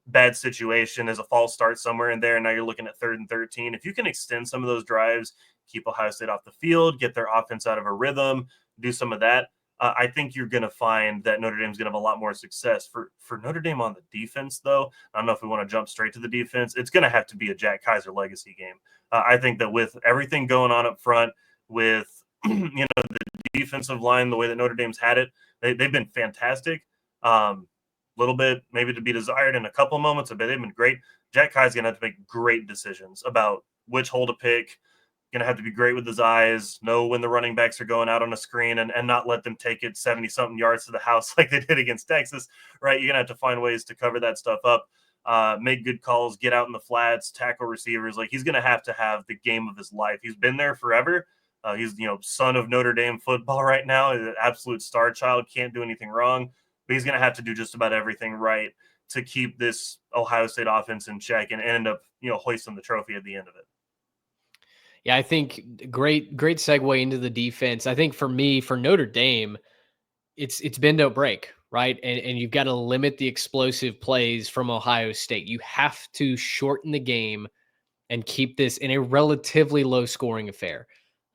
bad situation as a false start somewhere in there, and now you're looking at 3rd and 13. If you can extend some of those drives, keep Ohio State off the field, get their offense out of a rhythm, do some of that, I think you're going to find that Notre Dame's going to have a lot more success. For Notre Dame on the defense, though, I don't know if we want to jump straight to the defense. It's going to have to be a Jack Kaiser legacy game. I think that with everything going on up front, with the defensive line, the way that Notre Dame's had it, they've been fantastic. Little bit maybe to be desired in a couple of moments, but they've been great. Jack Kai's going to have to make great decisions about which hole to pick. Going to have to be great with his eyes, know when the running backs are going out on a screen, and not let them take it 70-something yards to the house like they did against Texas, right? You're going to have to find ways to cover that stuff up, make good calls, get out in the flats, tackle receivers. Like, he's going to have the game of his life. He's been there forever. He's, son of Notre Dame football right now, an absolute star child, can't do anything wrong. But he's going to have to do just about everything right to keep this Ohio State offense in check and end up, hoisting the trophy at the end of it. Yeah, I think great segue into the defense. I think for me, for Notre Dame, it's bend don't break, right? And you've got to limit the explosive plays from Ohio State. You have to shorten the game and keep this in a relatively low scoring affair.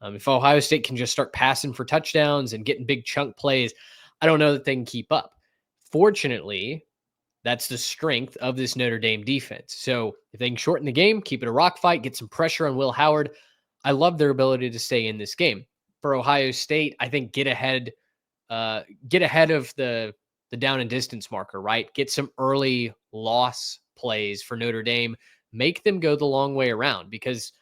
If Ohio State can just start passing for touchdowns and getting big chunk plays, I don't know that they can keep up. Fortunately, that's the strength of this Notre Dame defense. So if they can shorten the game, keep it a rock fight, get some pressure on Will Howard, I love their ability to stay in this game. For Ohio State, I think get ahead of the down and distance marker, right? Get some early loss plays for Notre Dame, make them go the long way around because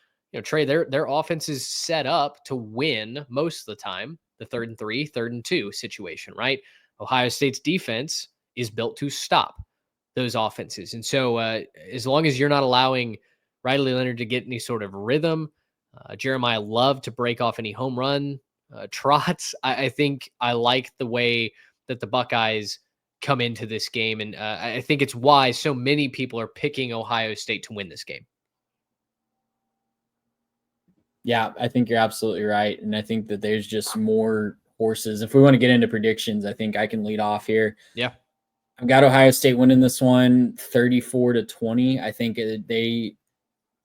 Trey, their offense is set up to win most of the time, the 3rd and 3, 3rd and 2 situation, right? Ohio State's defense is built to stop those offenses. And so as long as you're not allowing Riley Leonard to get any sort of rhythm, Jeremiah Love to break off any home run trots, I think I like the way that the Buckeyes come into this game. And I think it's why so many people are picking Ohio State to win this game. Yeah, I think you're absolutely right. And I think that there's just more horses. If we want to get into predictions, I think I can lead off here. Yeah. I've got Ohio State winning this one 34-20. I think they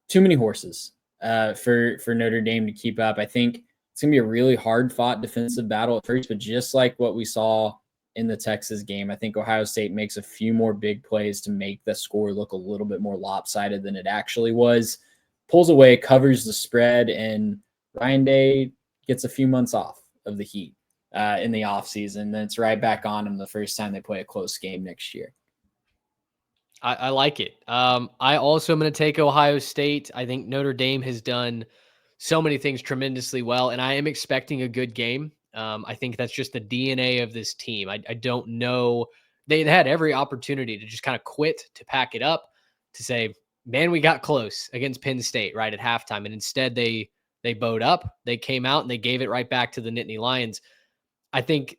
too many horses for Notre Dame to keep up. I think it's going to be a really hard fought defensive battle at first, but just like what we saw in the Texas game, I think Ohio State makes a few more big plays to make the score look a little bit more lopsided than it actually was. Pulls away, covers the spread, and Ryan Day gets a few months off of the heat in the offseason. Then it's right back on him the first time they play a close game next year. I like it. I also am going to take Ohio State. I think Notre Dame has done so many things tremendously well, and I am expecting a good game. I think that's just the DNA of this team. I don't know. They had every opportunity to just kind of quit, to pack it up, to say, man, we got close against Penn State right at halftime. And instead they bowed up. They came out and they gave it right back to the Nittany Lions. I think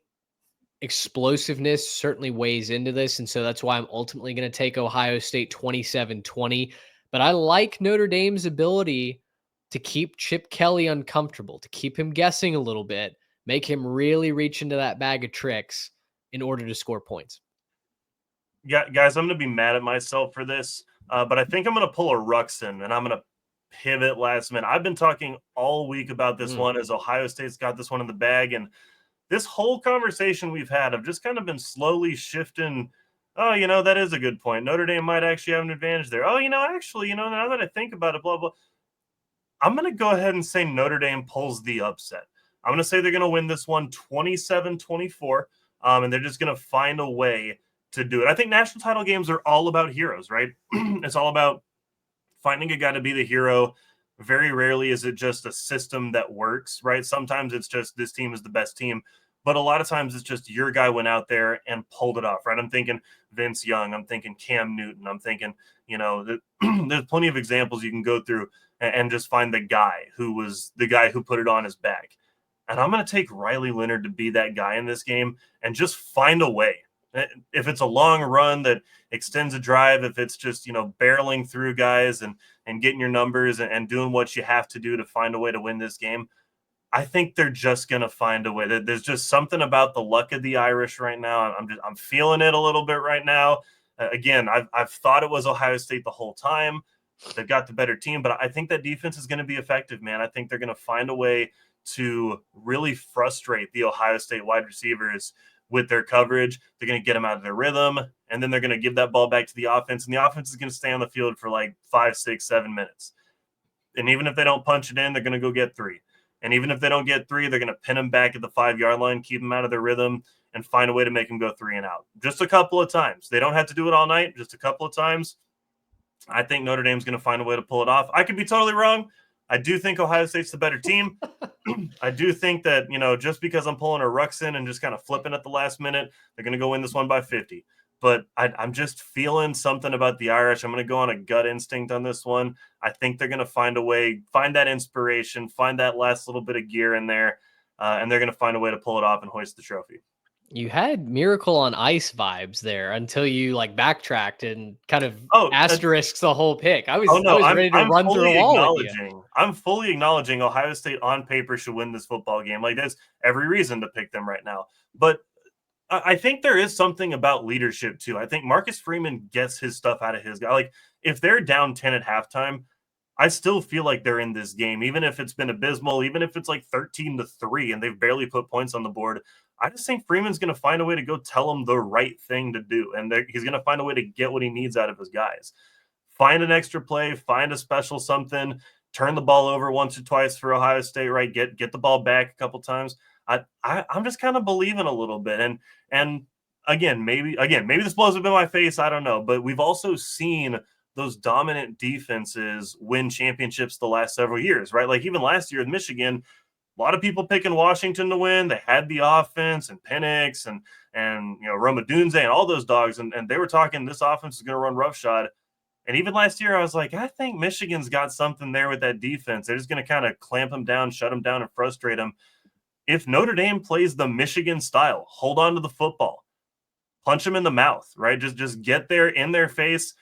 explosiveness certainly weighs into this. And so that's why I'm ultimately going to take Ohio State 27-20. But I like Notre Dame's ability to keep Chip Kelly uncomfortable, to keep him guessing a little bit, make him really reach into that bag of tricks in order to score points. Yeah, guys, I'm going to be mad at myself for this. But I think I'm going to pull a Ruxin, and I'm going to pivot last minute. I've been talking all week about this one as Ohio State's got this one in the bag. And this whole conversation we've had, I've just kind of been slowly shifting. Oh, that is a good point. Notre Dame might actually have an advantage there. Oh, actually, now that I think about it, blah, blah. I'm going to go ahead and say Notre Dame pulls the upset. I'm going to say they're going to win this one 27-24, and they're just going to find a way to do it. I think national title games are all about heroes, right? It's all about finding a guy to be the hero. Very rarely is it just a system that works, right? Sometimes it's just this team is the best team, but a lot of times it's just your guy went out there and pulled it off, right? I'm thinking Vince Young. I'm thinking Cam Newton. I'm thinking, there's plenty of examples you can go through and just find the guy who was the guy who put it on his back. And I'm going to take Riley Leonard to be that guy in this game and just find a way. If it's a long run that extends a drive, if it's just, barreling through guys and getting your numbers and doing what you have to do to find a way to win this game, I think they're just going to find a way. There's just something about the luck of the Irish right now. I'm feeling it a little bit right now. Again, I've thought it was Ohio State the whole time. They've got the better team, but I think that defense is going to be effective, man. I think they're going to find a way to really frustrate the Ohio State wide receivers with their coverage. They're going to get them out of their rhythm, and then they're going to give that ball back to the offense, and the offense is going to stay on the field for like 5, 6, 7 minutes. And even if they don't punch it in, they're going to go get 3. And even if they don't get 3, they're going to pin them back at the 5-yard line, keep them out of their rhythm, and find a way to make them go 3 and out. Just a couple of times. They don't have to do it all night, just a couple of times. I think Notre Dame's going to find a way to pull it off. I could be totally wrong. I do think Ohio State's the better team. I do think that, just because I'm pulling a Ruxin and just kind of flipping at the last minute, they're going to go win this one by 50. But I'm just feeling something about the Irish. I'm going to go on a gut instinct on this one. I think they're going to find a way, find that inspiration, find that last little bit of gear in there, and they're going to find a way to pull it off and hoist the trophy. You had Miracle on Ice vibes there until you backtracked and kind of asterisks the whole pick. I was ready to run through a wall with you. I'm fully acknowledging Ohio State on paper should win this football game. There's every reason to pick them right now. But I think there is something about leadership too. I think Marcus Freeman gets his stuff out of his guy. If they're down 10 at halftime, I still feel like they're in this game, even if it's been abysmal, even if it's 13-3 and they've barely put points on the board. I just think Freeman's going to find a way to go tell him the right thing to do. And he's going to find a way to get what he needs out of his guys. Find an extra play, find a special something, turn the ball over once or twice for Ohio State, right? Get the ball back a couple times. I'm just kind of believing a little bit. And maybe this blows up in my face. I don't know. But we've also seen those dominant defenses win championships the last several years, right? Like even last year with Michigan, a lot of people picking Washington to win. They had the offense and Penix and Roma Dunze and all those dogs, and they were talking this offense is going to run roughshod. And even last year, I was like, I think Michigan's got something there with that defense. They're just going to kind of clamp them down, shut them down, and frustrate them. If Notre Dame plays the Michigan style, hold on to the football, punch them in the mouth, right? Just get there in their face,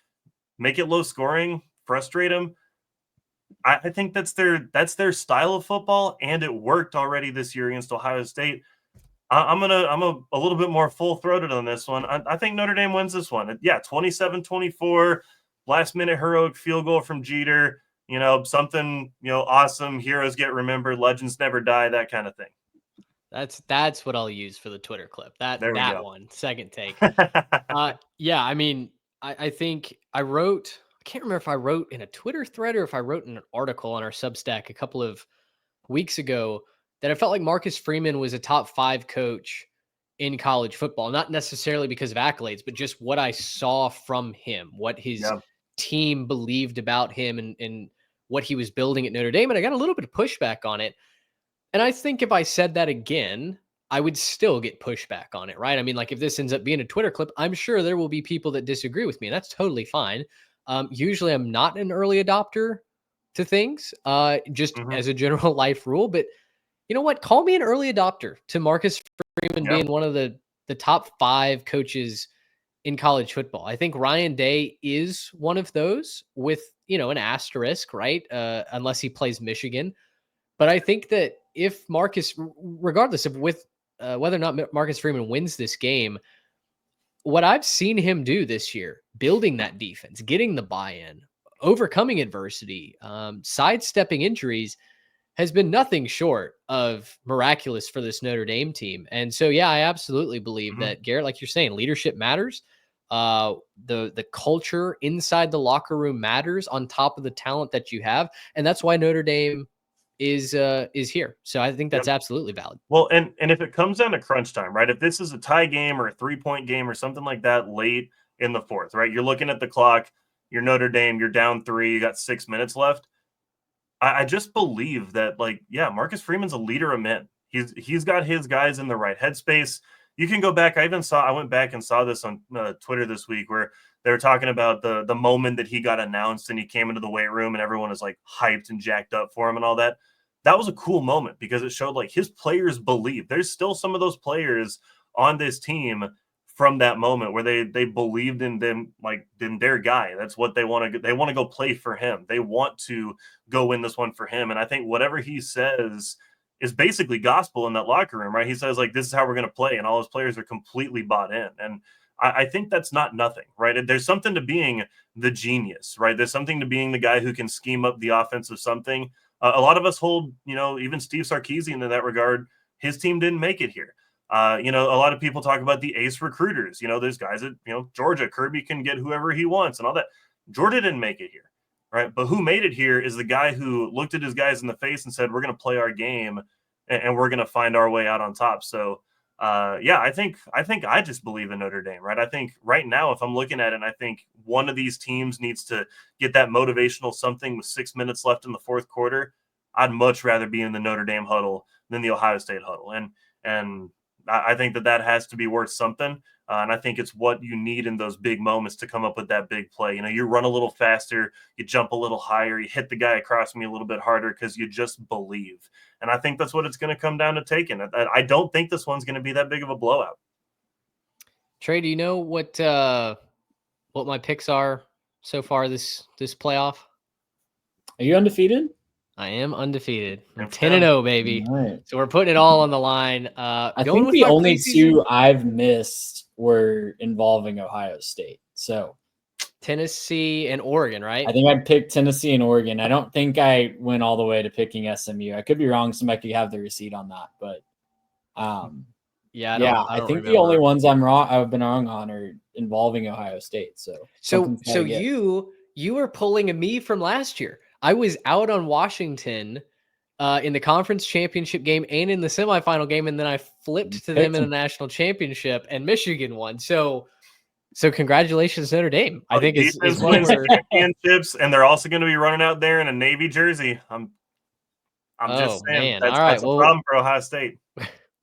make it low scoring, frustrate them. I think that's their style of football, and it worked already this year against Ohio State. I'm a little bit more full-throated on this one. I think Notre Dame wins this one. Yeah, 27-24, last-minute heroic field goal from Jeter. Something awesome. Heroes get remembered, legends never die. That kind of thing. That's what I'll use for the Twitter clip. That one, second take. Yeah, I mean, I think I can't remember if I wrote in a Twitter thread or if I wrote in an article on our Substack a couple of weeks ago that I felt like Marcus Freeman was a top 5 coach in college football, not necessarily because of accolades, but just what I saw from him, what his team believed about him and what he was building at Notre Dame. And I got a little bit of pushback on it. And I think if I said that again, I would still get pushback on it, right? I mean, like if this ends up being a Twitter clip, I'm sure there will be people that disagree with me, and that's totally fine. Usually I'm not an early adopter to things, just as a general life rule. But you know what? Call me an early adopter to Marcus Freeman being one of the top 5 coaches in college football. I think Ryan Day is one of those with, an asterisk, right? Unless he plays Michigan. But I think that if Marcus, regardless of whether or not Marcus Freeman wins this game, what I've seen him do this year, building that defense, getting the buy-in, overcoming adversity, sidestepping injuries, has been nothing short of miraculous for this Notre Dame team. And so, yeah, I absolutely believe that, Garrett, like you're saying, leadership matters. The culture inside the locker room matters on top of the talent that you have. And that's why Notre Dame is here. So I think that's absolutely valid. Well, and if it comes down to crunch time, right? If this is a tie game or a 3-point game or something like that late in the fourth, right? You're looking at the clock, you're Notre Dame, you're down 3, you got 6 minutes left. I just believe that, Marcus Freeman's a leader of men. He's got his guys in the right headspace. You can go back. I went back and saw this on Twitter this week where they were talking about the moment that he got announced and he came into the weight room and everyone was like hyped and jacked up for him and all that. That was a cool moment because it showed like his players believe. There's still some of those players on this team from that moment where they believed in them, like in their guy. That's what they want to. They want to go play for him. They want to go win this one for him. And I think whatever he says is basically gospel in that locker room, right? He says like, this is how we're going to play. And all his players are completely bought in. And I think that's not nothing, right? There's something to being the genius, right? There's something to being the guy who can scheme up the offense of something. A lot of us hold, even Steve Sarkisian in that regard. His team didn't make it here. A lot of people talk about the ace recruiters. There's guys at, Georgia, Kirby can get whoever he wants and all that. Georgia didn't make it here, right? But who made it here is the guy who looked at his guys in the face and said, we're going to play our game and we're going to find our way out on top. So, I think I just believe in Notre Dame, right? I think right now, if I'm looking at it, I think one of these teams needs to get that motivational something with 6 minutes left in the fourth quarter. I'd much rather be in the Notre Dame huddle than the Ohio State huddle. And I think that has to be worth something. And I think it's what you need in those big moments to come up with that big play. You run a little faster, you jump a little higher, you hit the guy across me a little bit harder because you just believe. And I think that's what it's going to come down to taking. I don't think this one's going to be that big of a blowout. Trey, do you know what my picks are so far this playoff? Are you undefeated? I am undefeated. I'm 10-0, baby. Right. So we're putting it all on the line. I think the only two I've missed were involving Ohio State. So Tennessee and Oregon, right? I think I picked Tennessee and Oregon. I don't think I went all the way to picking SMU. I could be wrong. Somebody could have the receipt on that, but I think remember. The only ones I've been wrong on are involving Ohio State. So you were pulling a me from last year. I was out on Washington in the conference championship game and in the semifinal game, and then I flipped to them in a national championship, and Michigan won. So congratulations, Notre Dame. I think is what wins championships, and they're also going to be running out there in a Navy jersey. I'm just saying. Man. All right. That's a problem for Ohio State.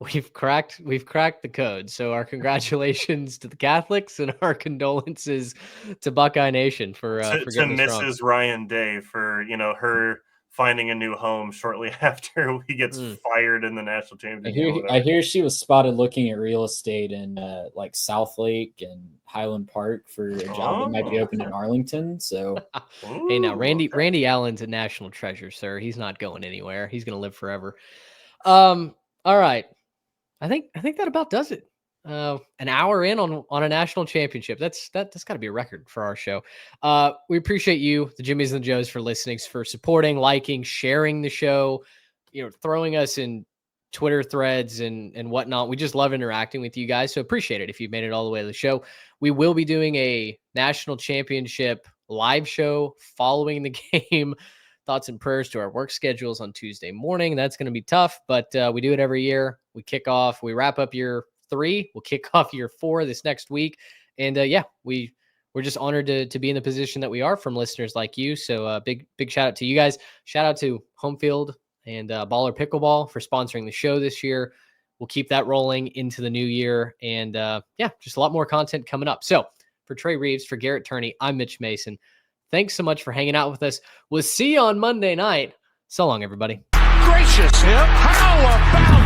We've cracked the code. So our congratulations to the Catholics and our condolences to Buckeye Nation for getting this Mrs. Ryan Day for her finding a new home shortly after he gets fired in the national championship. I hear she was spotted looking at real estate in like South Lake and Highland Park for a job that might be open in Arlington. So hey, now Randy Allen's a national treasure, sir. He's not going anywhere. He's going to live forever. All right. I think that about does it. An hour in on a national championship. That's got to be a record for our show. We appreciate you, the Jimmies and the Joes, for listening, for supporting, liking, sharing the show, throwing us in Twitter threads and whatnot. We just love interacting with you guys. So appreciate it if you've made it all the way to the show. We will be doing a national championship live show following the game. Thoughts and prayers to our work schedules on Tuesday morning. That's going to be tough, but we do it every year. We wrap up year 3. We'll kick off year 4 this next week. And we're just honored to be in the position that we are from listeners like you. So big shout out to you guys. Shout out to Home Field and Baller Pickleball for sponsoring the show this year. We'll keep that rolling into the new year. And just a lot more content coming up. So for Trey Reeves, for Garrett Turney, I'm Mitch Mason. Thanks so much for hanging out with us. We'll see you on Monday night. So long, everybody. Gracious him. How about